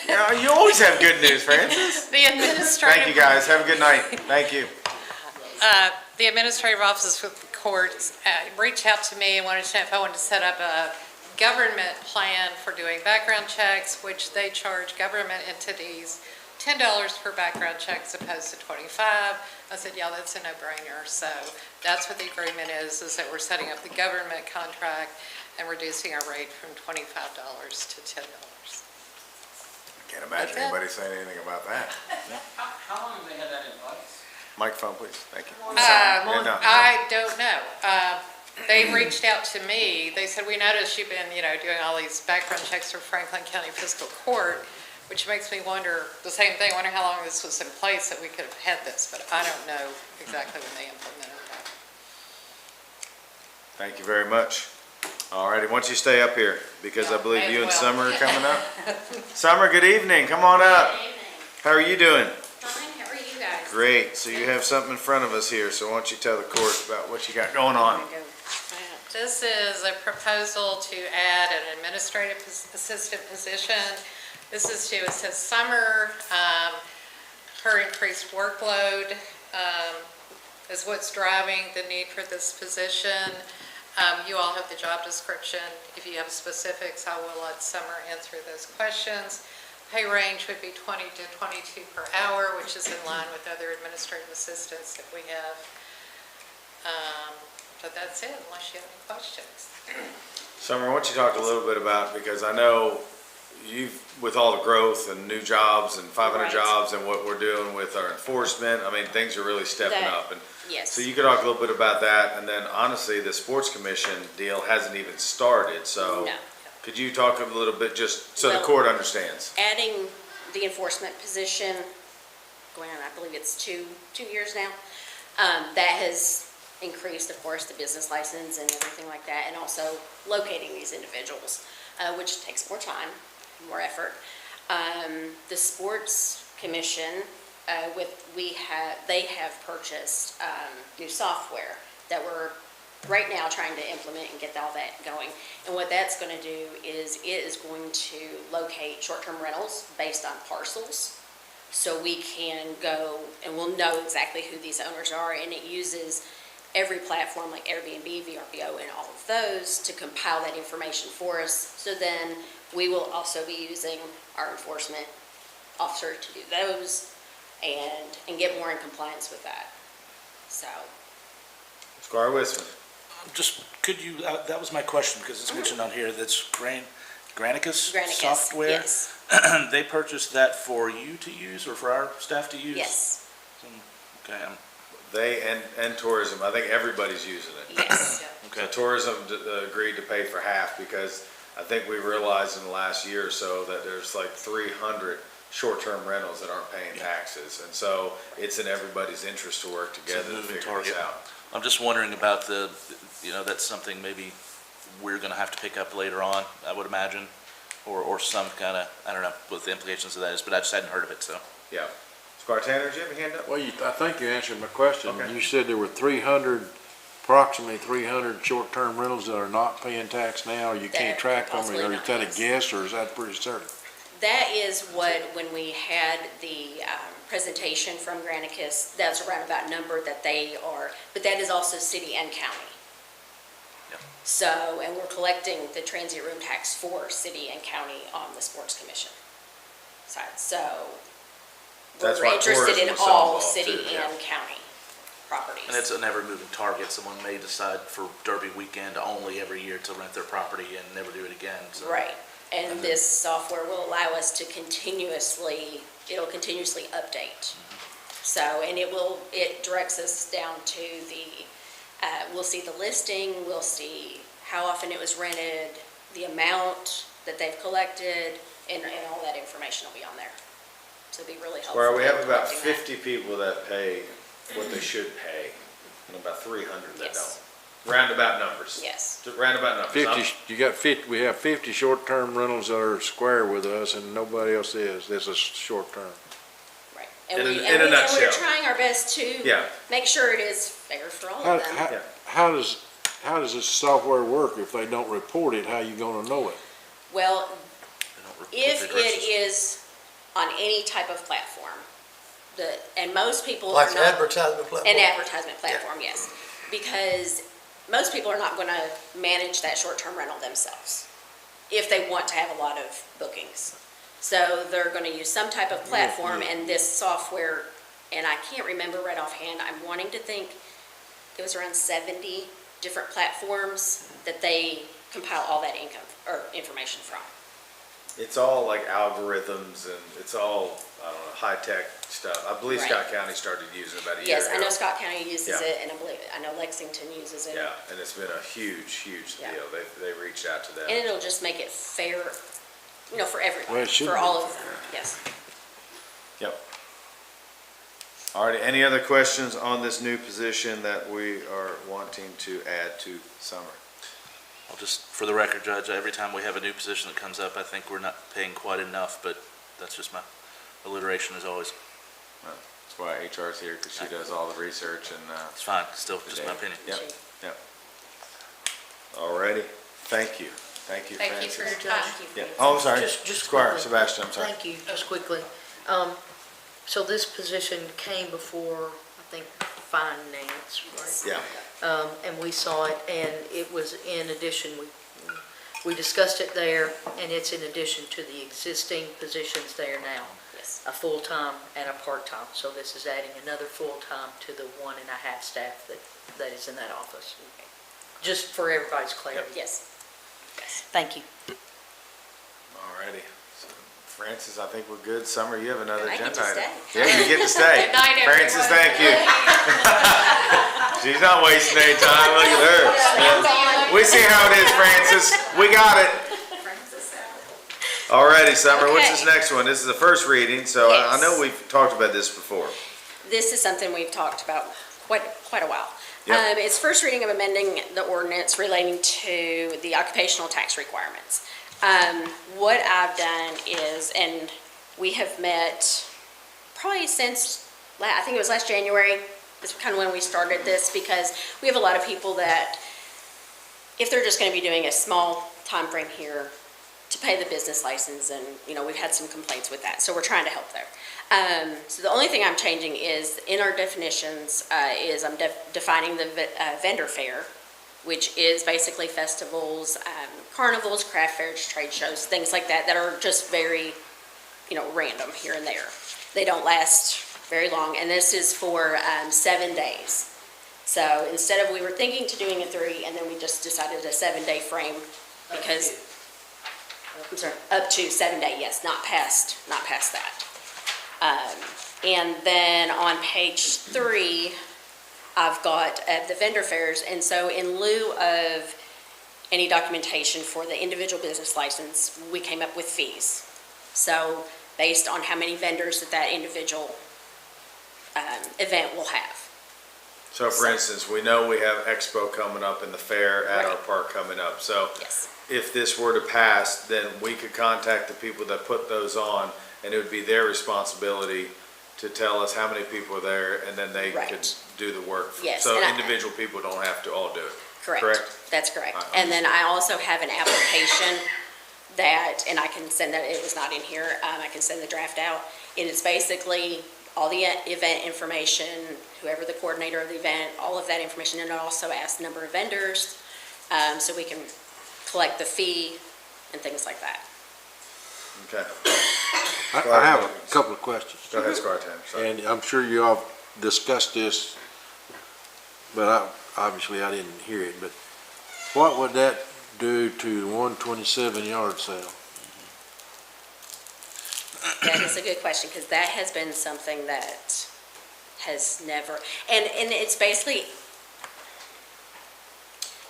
Yeah, you always have good news, Francis. The administrative. Thank you, guys. Have a good night. Thank you. The administrative offices with the courts reached out to me and wanted to know if I wanted to set up a government plan for doing background checks, which they charge government entities $10 per background check as opposed to $25. I said, yeah, that's a no-brainer. So that's what the agreement is that we're setting up the government contract and reducing our rate from $25 to $10. Can't imagine anybody saying anything about that. How long have they had that in place? Microphone, please. Thank you. I don't know. They reached out to me. They said, we noticed you've been, doing all these background checks for Franklin County Fiscal Court, which makes me wonder the same thing. Wonder how long this was in place that we could have had this, but I don't know exactly when they implemented that. Thank you very much. All righty, once you stay up here, because I believe you and Summer are coming up. Summer, good evening. Come on up. Good evening. How are you doing? Fine, how are you guys? Great. So you have something in front of us here, so why don't you tell the court about what you got going on? This is a proposal to add an administrative assistant position. This is it says Summer, her increased workload is what's driving the need for this position. You all have the job description. If you have specifics, I will let Summer answer those questions. Pay range would be 20 to 22 per hour, which is in line with other administrative assistants that we have. But that's it, unless you have any questions. Summer, why don't you talk a little bit about, because I know you've, with all the growth and new jobs and 500 Right. jobs and what we're doing with our enforcement, I mean, things are really stepping That- up. And Yes. so you could talk a little bit about that, and then honestly, the sports commission deal hasn't even started, so No. could you talk a little bit, just so the Well- court understands? Adding the enforcement position, going on, I believe it's two years now, that has increased, of course, the business license and everything like that, and also locating these individuals, which takes more time, more effort. The sports commission, they have purchased new software that we're right now trying to implement and get all that going. And what that's going to do is it is going to locate short-term rentals based on parcels. So we can go and we'll know exactly who these owners are, and it uses every platform like Airbnb, VRBO, and all of those to compile that information for us. So then we will also be using our enforcement officer to do those and get more in compliance with that. So. Squire Wisman. Just, could you, that was my question, because it's mentioned on here, that's Granicus software? Yes. They purchased that for you to use, or for our staff to use? Yes. Okay, They and tourism, I think everybody's using it. Yes. So tourism agreed to pay for half, because I think we realized in the last year or so that there's like 300 short-term rentals that aren't paying taxes. And so it's in everybody's interest to work together to moving figure this target. out. I'm just wondering about that's something maybe we're gonna have to pick up later on, I would imagine, or some kind of, I don't know what the implications of that is, but I just hadn't heard of it, so. Yeah. Squire Tanner, did you have your hand up? Well, I think you answered my question. Okay. You said there were approximately 300 short-term rentals that are not paying tax now. You can't That track them, possibly or not, is that a yes. guess, or is that pretty certain? That is what, when we had the presentation from Granicus, that's a roundabout number that they are, but that is also city and county. Yep. So, and we're collecting the transient room tax for city and county on the sports commission side. So That's we're why interested in tourism is so all involved, city too, yeah. and county properties. And it's an ever-moving target. Someone may decide for Derby weekend only every year to rent their property and never do it again, so. Right, and this software will allow us to it'll continuously update. So, and it directs us down to we'll see the listing, we'll see how often it was rented, the amount that they've collected, and all that information will be on there. So it'll be really helpful. Where we have in about collecting that. 50 people that pay what they should pay, and about 300 that Yes. don't. Roundabout numbers. Yes. Roundabout numbers. 50, we have 50 short-term rentals that are square with us, and nobody else is. This is short-term. Right. In a And nutshell. we're trying our best to Yeah. make sure it is fair for all of them. How does this software work? If they don't report it, how you gonna know it? Well, They don't report if their it addresses. is on any type of platform, and most people Like are an not. advertisement platform? An advertisement platform, yes. Because most people are not gonna manage that short-term rental themselves if they want to have a lot of bookings. So they're gonna use some type of platform, and this software, and I can't remember right offhand, I'm wanting to think it was around 70 different platforms that they compile all that income or information from. It's all like algorithms and it's all, I don't know, high-tech stuff. I believe Right. Scott County started using it about a year Yes, ago. I know Scott County uses Yeah. it, and I know Lexington uses it. Yeah, and it's been a huge, huge Yeah. deal. They reached out to them. And it'll just make it fair, for everyone, Well, it should for be. all of them, yes. Yep. All right, any other questions on this new position that we are wanting to add to summer? Well, just for the record, Judge, every time we have a new position that comes up, I think we're not paying quite enough, but that's just my alliteration as always. Well, that's why HR's here, because she does all the research and, It's fine, still just my opinion. Yep, yep. All righty, thank you. Thank you, Thank you Francis. for your time. Yeah. Oh, I'm sorry. Just Squire, quickly. Sebastian, I'm sorry. Thank you, just quickly. So this position came before, I think, finance, right? Yeah. And we saw it, and it was in addition, we discussed it there, and it's in addition to the existing positions there now. Yes. A full-time and a part-time, so this is adding another full-time to the 1.5 staff that is in that office. Just for everybody's clarity. Yes. Thank you. All righty. So, Francis, I think we're good. Summer, you have another I get agenda to item. stay. Yeah, you get to stay. Good night, Francis, everyone. thank you. She's not wasting any time. Look at her. Yeah. We see how it is, Francis. We got it. All righty, Summer, what's this Okay. next one? This is the first reading, so I Yes. know we've talked about this before. This is something we've talked about quite a while. Yep. It's first reading of amending the ordinance relating to the occupational tax requirements. What I've done is, and we have met probably since, I think it was last January, that's kind of when we started this, because we have a lot of people that, if they're just going to be doing a small time frame here to pay the business license, and, we've had some complaints with that, so we're trying to help there. So the only thing I'm changing is, in our definitions, is I'm defining the vendor fair, which is basically festivals, carnivals, craft fairs, trade shows, things like that, that are just very, random here and there. They don't last very long, and this is for 7 days. So instead of, we were thinking to doing a 3, and then we just decided a 7-day frame, because, I'm sorry, up to 7 day, yes, not past that. And then on page 3, I've got the vendor fairs, and so in lieu of any documentation for the individual business license, we came up with fees. So based on how many vendors that individual event will have. So for instance, we know we have Expo coming up in the fair at our Right. park coming up. So Yes. if this were to pass, then we could contact the people that put those on, and it would be their responsibility to tell us how many people are there, and then they Right. could do the work. Yes, So and individual people don't have to all do it. Correct. That's correct. All right, And then I also have an application that, and I can send that, it was not in here, I can send the draft out. And it's basically all the event information, whoever the coordinator of the event, all of that information, and it also asks the number of vendors, so we can collect the fee and things like that. Okay. I have a couple of questions. Go ahead, Squire Tam, sorry. And I'm sure you all discussed this, but obviously I didn't hear it, but what would that do to the 127 yard sale? That is a good question, because that has been something that has never, and it's basically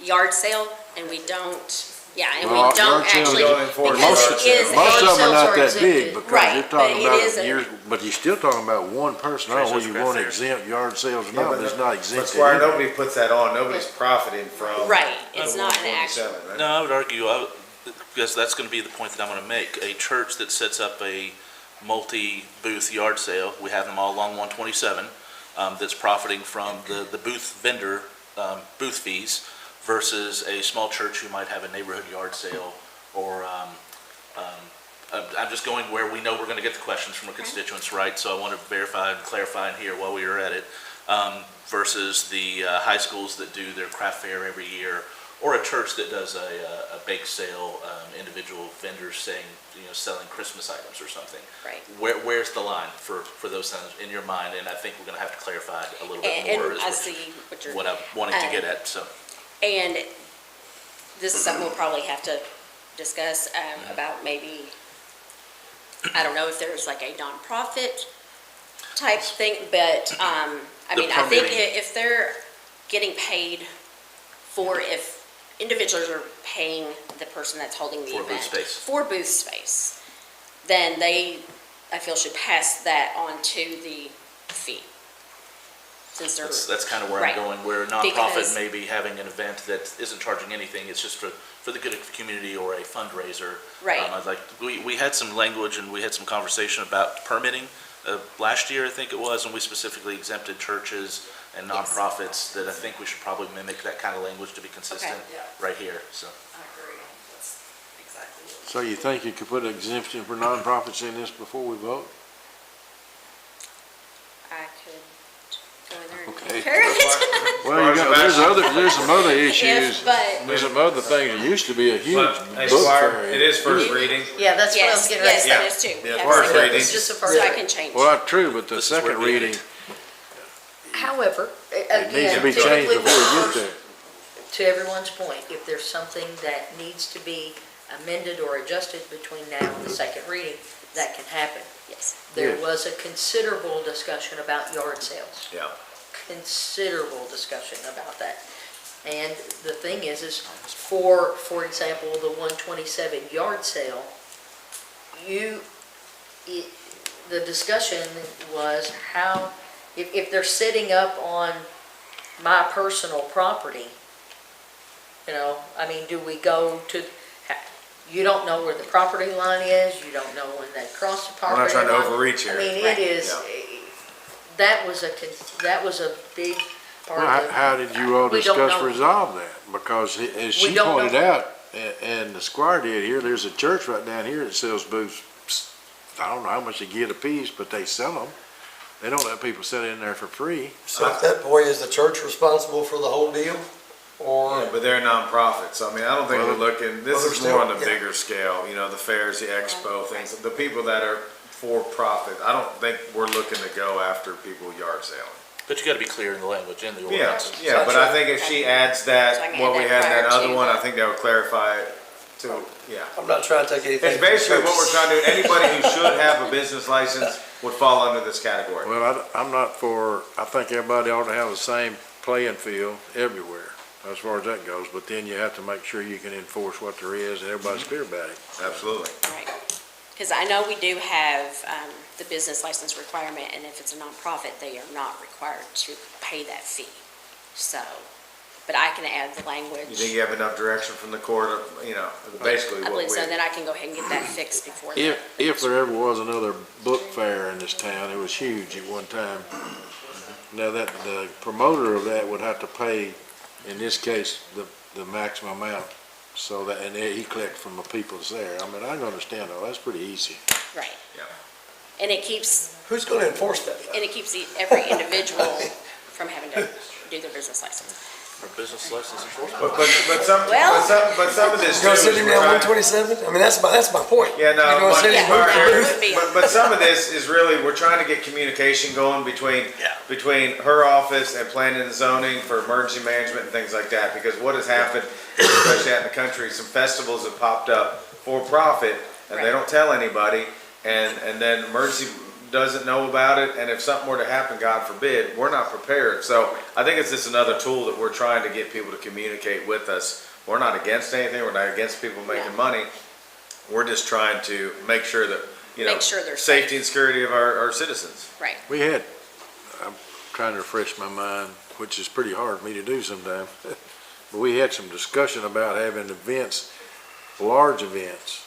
yard sale, and we don't, and we Well, don't yard sales actually, don't enforce because yard it is. Most of them are sales not are that big, exempted. because Right, you're but talking it is about, but you're still talking about one person. I don't know whether you want to exempt yard sales or Yeah, not, but but it's no- not But exempted. Squire, either. nobody puts that on, nobody's profiting from. Right, it's the not an actual, 127, right? No, I would argue, because that's going to be the point that I'm going to make. A church that sets up a multi-booth yard sale, we have them all along 127, that's profiting from the booth vendor, booth fees, versus a small church who might have a neighborhood yard sale, or, I'm just going where we know we're going to get the questions from our constituents, right? So I want to verify and clarify in here while we are at it, versus the high schools that do their craft fair every year, or a church that does a bake sale, individual vendors saying, selling Christmas items or something. right. Where's the line for those things in your mind? And I think we're gonna have to clarify a little bit And more, I is see what you're. what I'm wanting to get at, so. And this is something we'll probably have to discuss, about maybe, I don't know if there's like a nonprofit type thing, but, I The mean, I think permitting. if they're getting paid for, if individuals are paying the person that's holding the For event. booth space. For booth space, then they, I feel, should pass that on to the fee. Since they're. That's kind of where Right. I'm going, where a nonprofit Because- may be having an event that isn't charging anything, it's just for the good of the community or a fundraiser. Right. We had some language and we had some conversation about permitting, last year, I think it was, and we specifically exempted churches and Yes. nonprofits, that I think we should probably mimic that kind of language to be consistent right here, so. I agree. That's exactly what. So you think you could put an exemption for nonprofits in this before we vote? I could go in there and Okay. compare it. Well, there's some other issues. But, There's some other things. It used to be a huge But, hey, book Squire, fair. it is first reading. Yeah, that's what I was yes, getting ready yes, to that say. is too. We Yeah, have first to- reading. It's just a So first I reading. can change. Well, true, but the This is where second we reading, ended. However, it needs to again, be changed typically before we with get there. to everyone's point, if there's something that needs to be amended or adjusted between now and the second reading, that can happen. Yes. There Yes. was a considerable discussion about yard sales, Yeah. considerable discussion about that. And the thing is for example, the 127 yard sale, the discussion was how, if they're setting up on my personal property, I mean, do we go to, you don't know where the property line is, you don't know when they cross the We're property not trying line. to overreach here. I mean, Right. it is, that was a big part Well, of it. how did you all We don't discuss know. resolve that? Because as she don't pointed know. out, and the Squire did here, there's a church right down here that sells booths. I don't know how much they get a piece, but they sell them. They don't let people sit in there for free. So at that point, is the church responsible for the whole deal? Or, Yeah, but they're nonprofits. I mean, I don't think we're looking, this Well, is they're more on still- the yeah. bigger scale, the fairs, the expo things. The people that are for profit, I don't think we're looking to go after people yard selling. But you gotta be clear in the language, in the Yeah, ordinance. yeah, but I think if she adds So I that, can what add we that had in that prior other to one, I the- think that would clarify it to, yeah. I'm not trying to take anything. It's basically what we're trying to do, anybody who should have a business license would fall under this category. Well, I'm not for, I think everybody ought to have the same playing field everywhere, as far as that goes. But then you have to make sure you can enforce what there is and everybody's clear about it. Absolutely. Right. Because I know we do have the business license requirement, and if it's a nonprofit, they are not required to pay that fee. So, but I can add the language. You think you have enough direction from the court, basically I what believe we... so, then I can go ahead and get that fixed before then. If there ever was another book fair in this town, it was huge at one time. Now that the promoter of that would have to pay, in this case, the maximum amount, so that, and he collect from the people that's there. I mean, I can understand though, that's pretty easy. Right. Yeah. And it keeps, Who's going to enforce that? and it keeps every individual from having to do their business license. Or business license enforcement. But some of this too You're is gonna sit him we're down trying- 127? I mean, that's my point. Yeah, no, You're gonna but, sit him Yeah, in it booth? would be- but some of this is really, we're trying to get communication going between her office and planning and zoning for emergency management and things like that. Because what has happened, especially out in the country, some festivals have popped up for profit and they Right. don't tell anybody, and then emergency doesn't know about it, and if something were to happen, God forbid, we're not prepared. So I think it's just another tool that we're trying to get people to communicate with us. We're not against anything, we're not against people making money. We're just trying to make sure that, Make sure they're safety and security of our citizens. Right. We had, I'm trying to refresh my mind, which is pretty hard for me to do sometimes, but we had some discussion about having events, large events,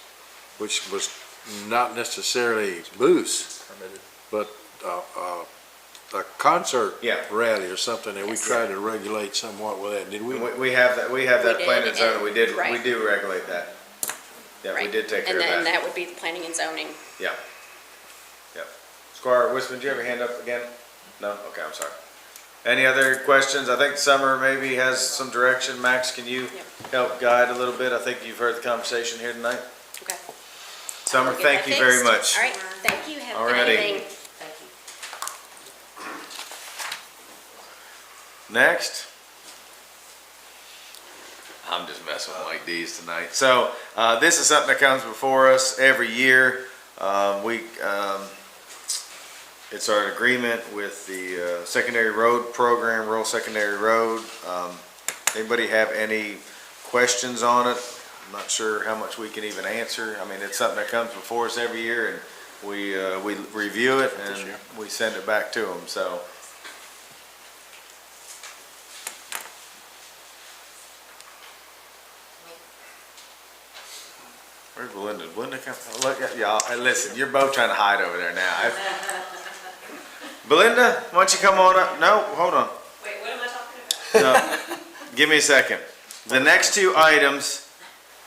which was not necessarily booths, but a concert rally or something that we tried to regulate somewhat with that. Did we? We have that did, planning and zoning, we right. do regulate that. Yeah, we Right. did take care And of then that. that would be the planning and zoning. Yeah. Yep. Squire Wisman, did you have your hand up again? No? Okay, I'm sorry. Any other questions? I think Summer maybe has some direction. Max, can you help guide a little bit? I think you've heard the conversation here tonight. Okay. Summer, We'll get thank that you very fixed. much. All right, thank you. Have a good Alrighty. evening. Thank you. Next. I'm just messing with Mike D's tonight. So, this is something that comes before us every year. It's our agreement with the secondary road program, rural secondary road. Anybody have any questions on it? I'm not sure how much we can even answer. I mean, it's something that comes before us every year, and we review it and we send it back to them, so. Where's Belinda? Belinda, come, look at y'all. Hey, listen, you're both trying to hide over there now. Belinda, why don't you come on up? No, hold on. Wait, what am I talking about? No, give me a second. The next two items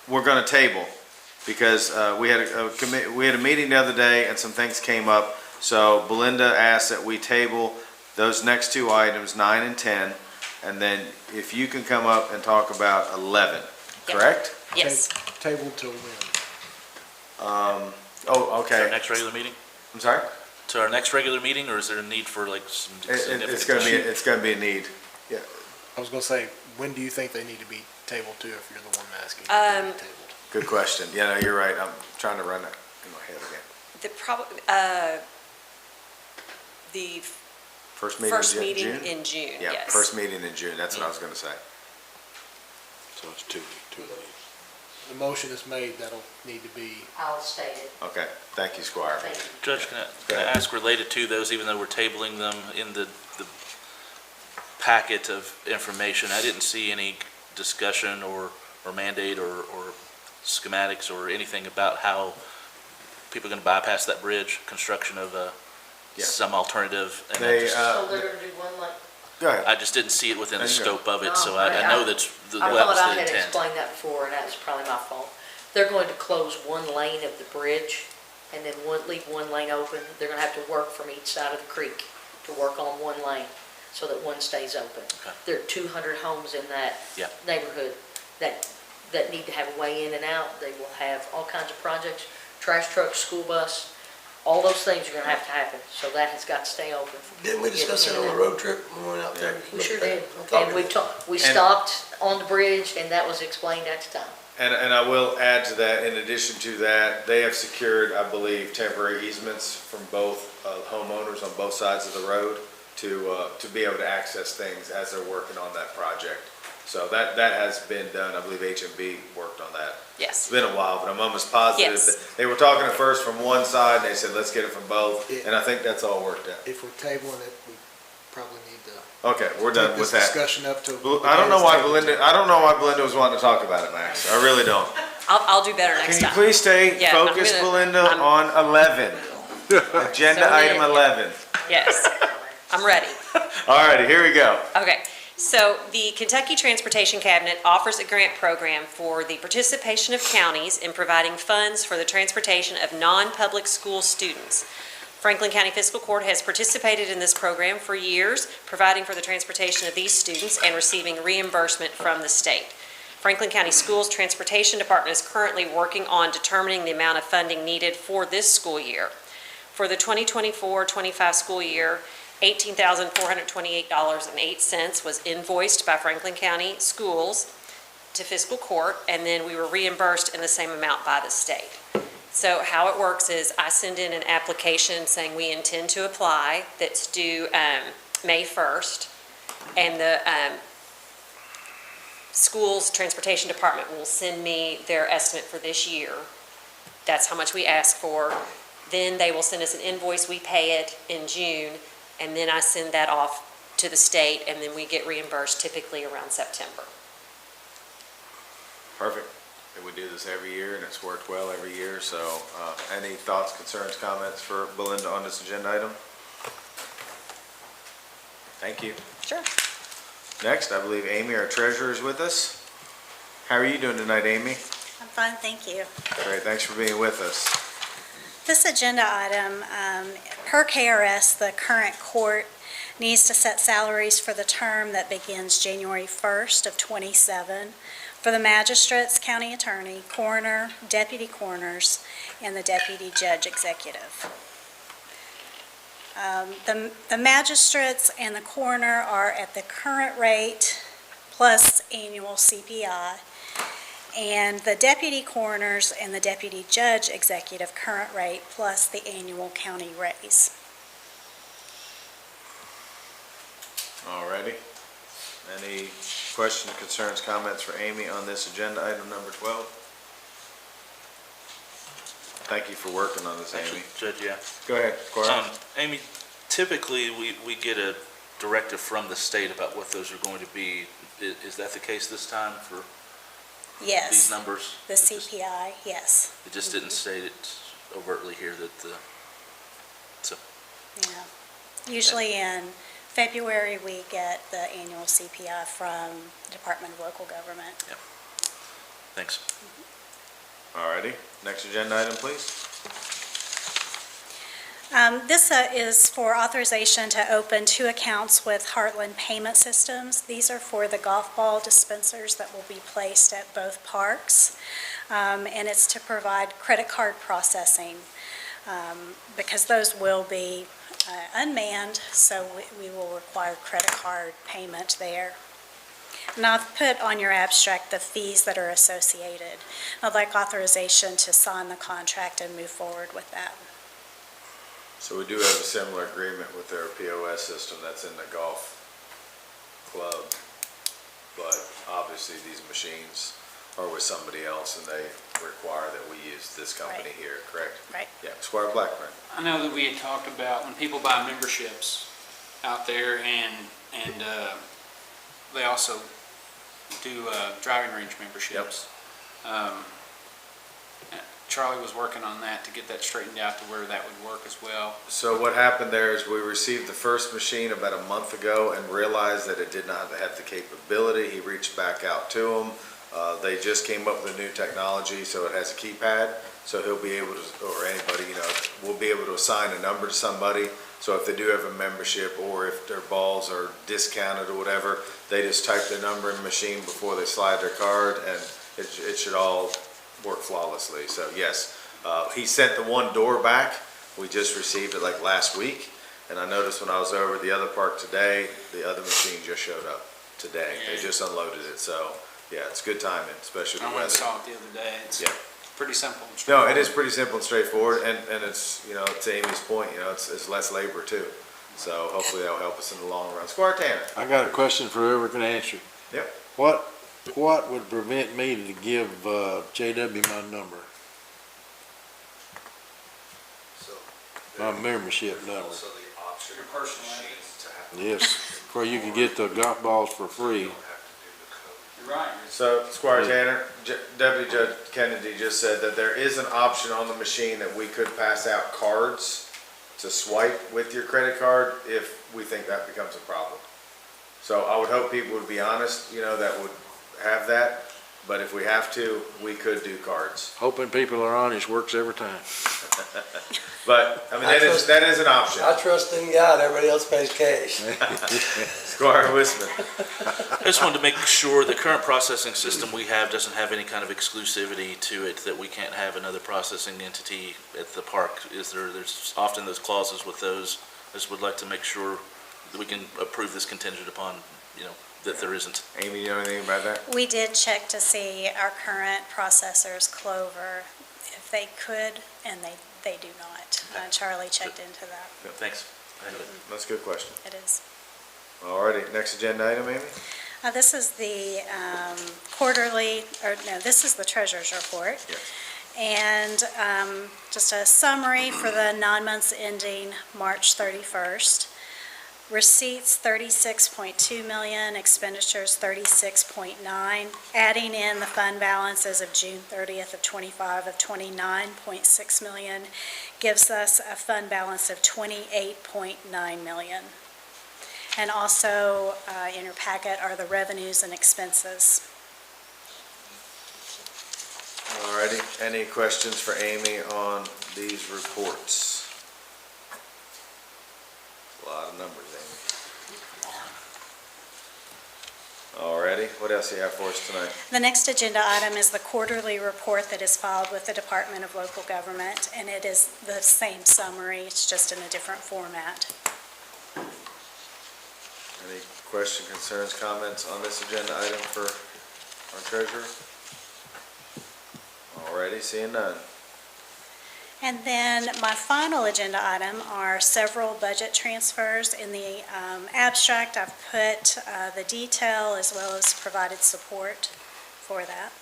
we're going to table because we had a meeting the other day and some things came up. So Belinda asked that we table those next two items, 9 and 10, and then if you can come up and talk about 11, correct? Yes. Table till when? Oh, To okay. our next regular meeting? I'm sorry? To our next regular meeting, or is there a need for like some significant? It's gonna be a need. Yeah. I was gonna say, when do you think they need to be tabled to if you're the one asking? Good question. Yeah, no, you're right. I'm trying to run that in my head again. The First meeting first in meeting June? in June, Yeah, yes. first meeting in June. That's what I was gonna say. So it's two. The motion is made, that'll need to be. I'll state it. Okay. Thank you, Squire. Thank you. Judge, can Go I ahead. ask related to those, even though we're tabling them in the packet of information, I didn't see any discussion or mandate or schematics or anything about how people are gonna bypass that bridge, construction of Yeah. some alternative. And They, So they're gonna do one like, Go ahead. I just didn't see it within the There you go. scope of it, No, so I know that's, I that was thought I the had intent. explained that before, and that's probably my fault. They're going to close one lane of the bridge and then leave one lane open. They're gonna have to work from each side of the creek to work on one lane so that one stays open. Okay. There are 200 homes in that Yeah. neighborhood that need to have a way in and out. They will have all kinds of projects, trash trucks, school bus, all those things are gonna have to happen. So that has got to stay open. Didn't we discuss it on the road trip when we went out there? We sure did. I thought And we we did. we stopped on the bridge and that was explained at the time. And I will add to that, in addition to that, they have secured, I believe, temporary easements from both homeowners on both sides of the road to be able to access things as they're working on that project. So that has been done. I believe HMB worked on that. Yes. It's been a while, but I'm almost positive Yes. that they were talking at first from one side, and they said, let's get it from both, and I think that's all worked out. If we're tabling it, we probably need to Okay, we're done take with this that. discussion up to. I don't know why Belinda was wanting to talk about it, Max. I really don't. I'll do better next Can you time. please stay Yeah, I'm focused, gonna- Belinda, I'm- on 11? Agenda So item yeah. 11. Yes, I'm ready. All righty, here we go. Okay, so the Kentucky Transportation Cabinet offers a grant program for the participation of counties in providing funds for the transportation of non-public school students. Franklin County Fiscal Court has participated in this program for years, providing for the transportation of these students and receiving reimbursement from the state. Franklin County Schools Transportation Department is currently working on determining the amount of funding needed for this school year. For the 2024-25 school year, $18,428.08 was invoiced by Franklin County Schools to Fiscal Court, and then we were reimbursed in the same amount by the state. So how it works is I send in an application saying we intend to apply that's due May 1st, and the Schools Transportation Department will send me their estimate for this year. That's how much we ask for. Then they will send us an invoice, we pay it in June, and then I send that off to the state, and then we get reimbursed typically around September. Perfect. And we do this every year, and it's worked well every year. So any thoughts, concerns, comments for Belinda on this agenda item? Thank you. Sure. Next, I believe Amy, our treasurer, is with us. How are you doing tonight, Amy? I'm fine, thank you. Great, thanks for being with us. This agenda item, per KRS, the current court needs to set salaries for the term that begins January 1st of ·27 for the magistrates, county attorney, coroner, deputy coroners, and the deputy judge executive. The magistrates and the coroner are at the current rate plus annual CPI. And the deputy coroners and the deputy judge executive current rate plus the annual county raise. All righty. Any questions, concerns, comments for Amy on this agenda item number 12? Thank you for working on this, Amy. Judge, yeah. Go ahead, Cora. Amy, typically, we get a directive from the state about what those are going to be. Is that the case this time for Yes. these numbers? The CPI, yes. It just didn't state it overtly here that Yeah. Usually in February, we get the annual CPI from the Department of Local Government. thanks. All righty. Next agenda item, please. This is for authorization to open 2 accounts with Heartland Payment Systems. These are for the golf ball dispensers that will be placed at both parks. And it's to provide credit card processing because those will be unmanned, so we will require credit card payment there. And I've put on your abstract the fees that are associated. I'd like authorization to sign the contract and move forward with that. So we do have a similar agreement with their POS system that's in the golf club, but obviously these machines are with somebody else and they require that we use this company Right. here, correct? Right. Yeah, Squire Blackburn. I know that we had talked about when people buy memberships out there and they also do driving range memberships. Charlie was working on that to get that straightened out to where that would work as well. So what happened there is we received the first machine about a month ago and realized that it did not have the capability. He reached back out to them. They just came up with a new technology, so it has a keypad. So he'll be able to, or anybody, will be able to assign a number to somebody. So if they do have a membership or if their balls are discounted or whatever, they just type their number in the machine before they slide their card, and it should all work flawlessly. So yes, he sent the one door back. We just received it like last week, and I noticed when I was over at the other park today, the other machine just showed up today. They just unloaded it. So yeah, it's good timing, especially I the went and weather. saw it the other day. It's pretty simple. and No, it straightforward. is pretty simple and straightforward, and it's, to Amy's point, it's less labor too. So hopefully that'll help us in the long run. Squire Tanner. I got a question for whoever can answer. Yep. What would prevent me to give, JW my number? My membership number. Your personal Yes, where you can get the golf balls for free. You're right. So Squire Tanner, Deputy Judge Kennedy just said that there is an option on the machine that we could pass out cards to swipe with your credit card if we think that becomes a problem. So I would hope people would be honest, that would have that, but if we have to, we could do cards. Hoping people are honest works every time. But, I mean, that is an option. I trust in God, everybody else pays cash. Squire Wisman. I just wanted to make sure the current processing system we have doesn't have any kind of exclusivity to it, that we can't have another processing entity at the park. There's often those clauses with those. I just would like to make sure that we can approve this contingent upon, that there isn't. Amy, you know anything about that? We did check to see our current processors, Clover, if they could, and they do not. Charlie checked into that. Thanks. That's a good question. It is. Alrighty, next agenda item, Amy? This is the this is the treasurer's report. Yes. And just a summary for the 9 months ending March 31st. Receipts, 36.2 million, expenditures, 36.9, adding in the fund balance as of June 30th of 25 of 29.6 million, gives us a fund balance of 28.9 million. And also, in your packet are the revenues and expenses. Alrighty, any questions for Amy on these reports? A lot of numbers, Amy. Alrighty, what else do you have for us tonight? The next agenda item is the quarterly report that is filed with the Department of Local Government, and it is the same summary, it's just in a different format. Any questions, concerns, comments on this agenda item for our treasurer? Alrighty, seeing none. And then my final agenda item are several budget transfers. In the abstract, I've put the detail as well as provided support for that.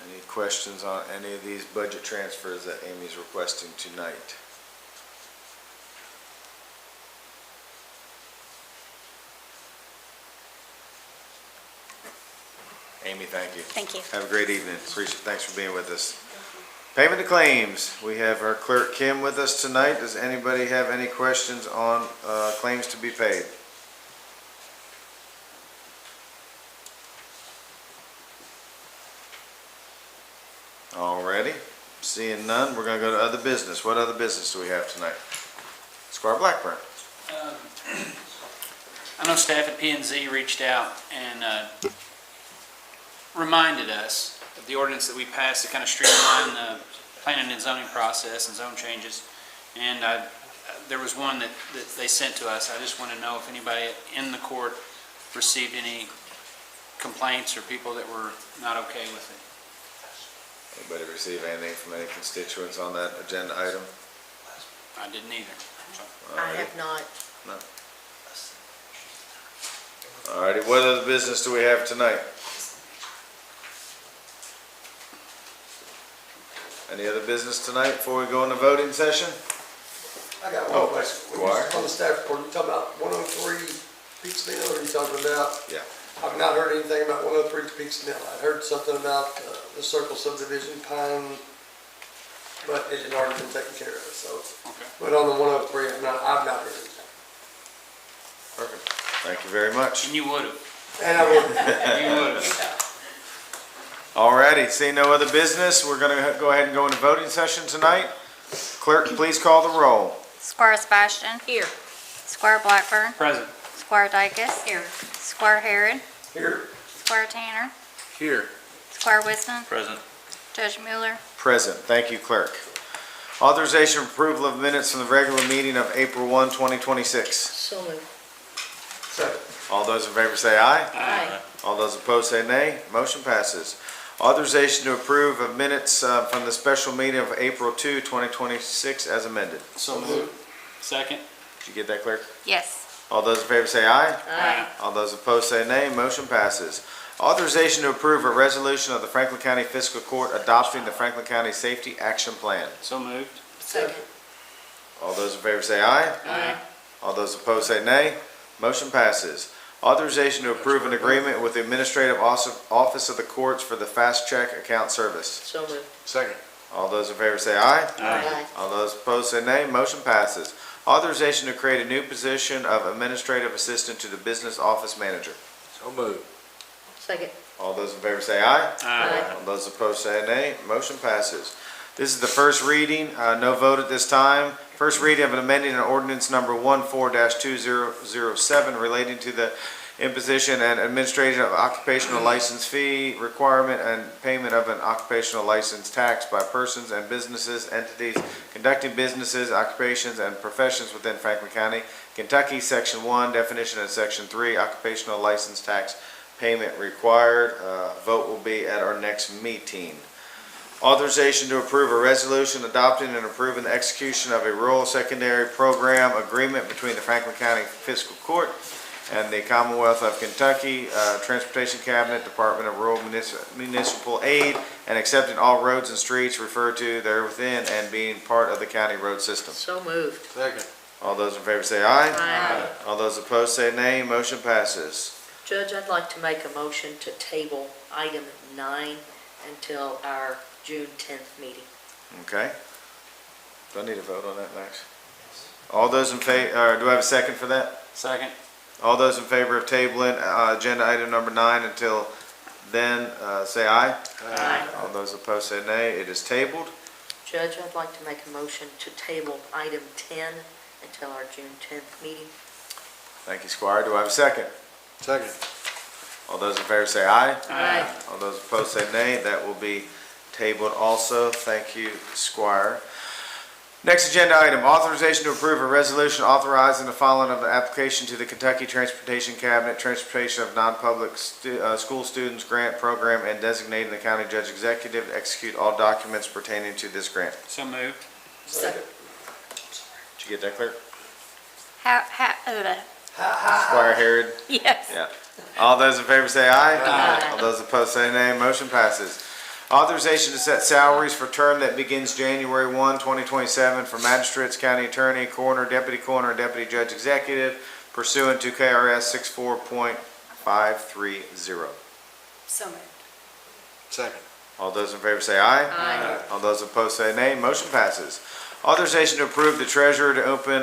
Any questions on any of these budget transfers that Amy's requesting tonight? Amy, thank you. Thank you. Have a great evening. Thanks for being with us. Payment of claims. We have our clerk Kim with us tonight. Does anybody have any questions on claims to be paid? Alrighty. Seeing none, we're going to go to other business. What other business do we have tonight? Squire Blackburn. I know staff at P&Z reached out and reminded us of the ordinance that we passed to kind of streamline the planning and zoning process and zone changes. And there was one that they sent to us. I just want to know if anybody in the court received any complaints or people that were not okay with it. Anybody receive anything from any constituents on that agenda item? I didn't either. I have not. No. Alrighty, what other business do we have tonight? Any other business tonight before we go into voting session? I got one question. Squire? On the staff report, you talking about 103 Peaksville, or are you talking about? Yeah. I've not heard anything about 103 Peaksville. I heard something about the Circle subdivision, Pine, but it had already been taken care of, so. Okay. But on the 103, I've not heard anything. Perfect. Thank you very much. And you would have. And I would. You would have. Alrighty, seeing no other business, we're going to go ahead and go into voting session tonight. Clerk, please call the roll. Squire Sebastian. Here. Squire Blackburn. Present. Squire Dykus. Here. Squire Harrod. Here. Squire Tanner. Here. Squire Wisdom. Present. Judge Mueller. Present. Thank you, Clerk. Authorization of approval of minutes from the regular meeting of April 1, 2026. So moved. Second. All those in favor say aye. Aye. All those opposed say nay. Motion passes. Authorization to approve of minutes from the special meeting of April 2, 2026 as amended. So moved. Second. Did you get that, Clerk? Yes. All those in favor say aye. Aye. All those opposed say nay. Motion passes. Authorization to approve a resolution of the Franklin County Fiscal Court adopting the Franklin County Safety Action Plan. So moved. Second. All those in favor say aye. Aye. All those opposed say nay. Motion passes. Authorization to approve an agreement with the Administrative Office of the Courts for the Fast Check Account Service. So moved. Second. All those in favor say aye. Aye. All those opposed say nay. Motion passes. Authorization to create a new position of Administrative Assistant to the Business Office Manager. So moved. Second. All those in favor say aye. Aye. All those opposed say nay. Motion passes. This is the first reading, no vote at this time. First reading of an amending an ordinance number 14-2007 relating to the imposition and administration of occupational license fee requirement and payment of an occupational license tax by persons and businesses, entities conducting businesses, occupations, and professions within Franklin County, Kentucky, Section 1, definition of Section 3, occupational license tax payment required. Vote will be at our next meeting. Authorization to approve a resolution adopting and approving the execution of a rural secondary program agreement between the Franklin County Fiscal Court and the Commonwealth of Kentucky Transportation Cabinet, Department of Rural Municipal Aid, and accepting all roads and streets referred to there within and being part of the county road system. So moved. Second. All those in favor say aye. Aye. All those opposed say nay. Motion passes. Judge, I'd like to make a motion to table item 9 until our June 10th meeting. Okay. Do I need a vote on that, Max? All those in favor, do I have a second for that? Second. All those in favor of tabling agenda item number 9 until then, say aye. Aye. All those opposed say nay. It is tabled. Judge, I'd like to make a motion to table item 10 until our June 10th meeting. Thank you, Squire. Do I have a second? Second. All those in favor say aye. Aye. All those opposed say nay. That will be tabled also. Thank you, Squire. Next agenda item, authorization to approve a resolution authorizing the following of the application to the Kentucky Transportation Cabinet, transportation of non-public school students grant program, and designating the county judge executive to execute all documents pertaining to this grant. So moved. Second. Did you get that clear? How, Squire Herod? yes. Yeah. All those in favor say aye. Aye. All those opposed say nay. Motion passes. Authorization to set salaries for term that begins January 1, 2027 for magistrates, county attorney, coroner, deputy judge executive pursuant to KRS 64.530. So moved. Second. All those in favor say aye. Aye. All those opposed say nay. Motion passes. Authorization to approve the treasurer to open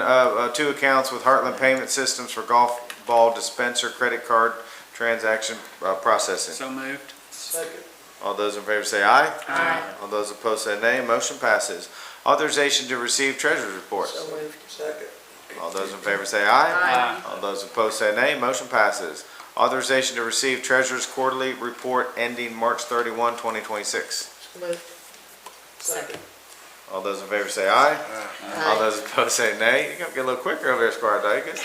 2 accounts with Heartland Payment Systems for golf ball dispenser credit card transaction processing. So moved. Second. All those in favor say aye. Aye. All those opposed say nay. Motion passes. Authorization to receive treasurer's reports. So moved. Second. All those in favor say aye. Aye. All those opposed say nay. Motion passes. Authorization to receive treasurer's quarterly report ending March 31, 2026. So moved. Second. All those in favor say aye. All those opposed say nay. You're going to get a little quicker over there, Squire Dacus.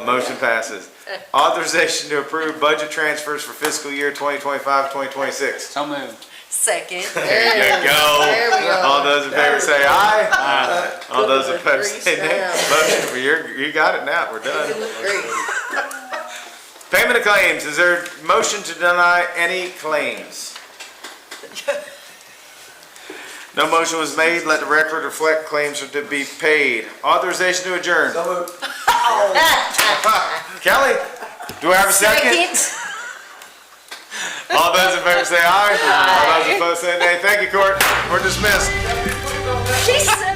Motion passes. Authorization to approve budget transfers for fiscal year 2025-2026. So moved. Second. There you go. There we go. All those in favor say aye. All those Good opposed grief, say nay. Sam. Motion, you got it now. We're done. Great. Payment of claims. Is there a motion to deny any claims? No motion was made. Let the record reflect claims are to be paid. Authorization to adjourn. So moved. Kelly, do I have a second? All those in favor say aye. All those opposed say nay. Thank you, Court. We're dismissed. She said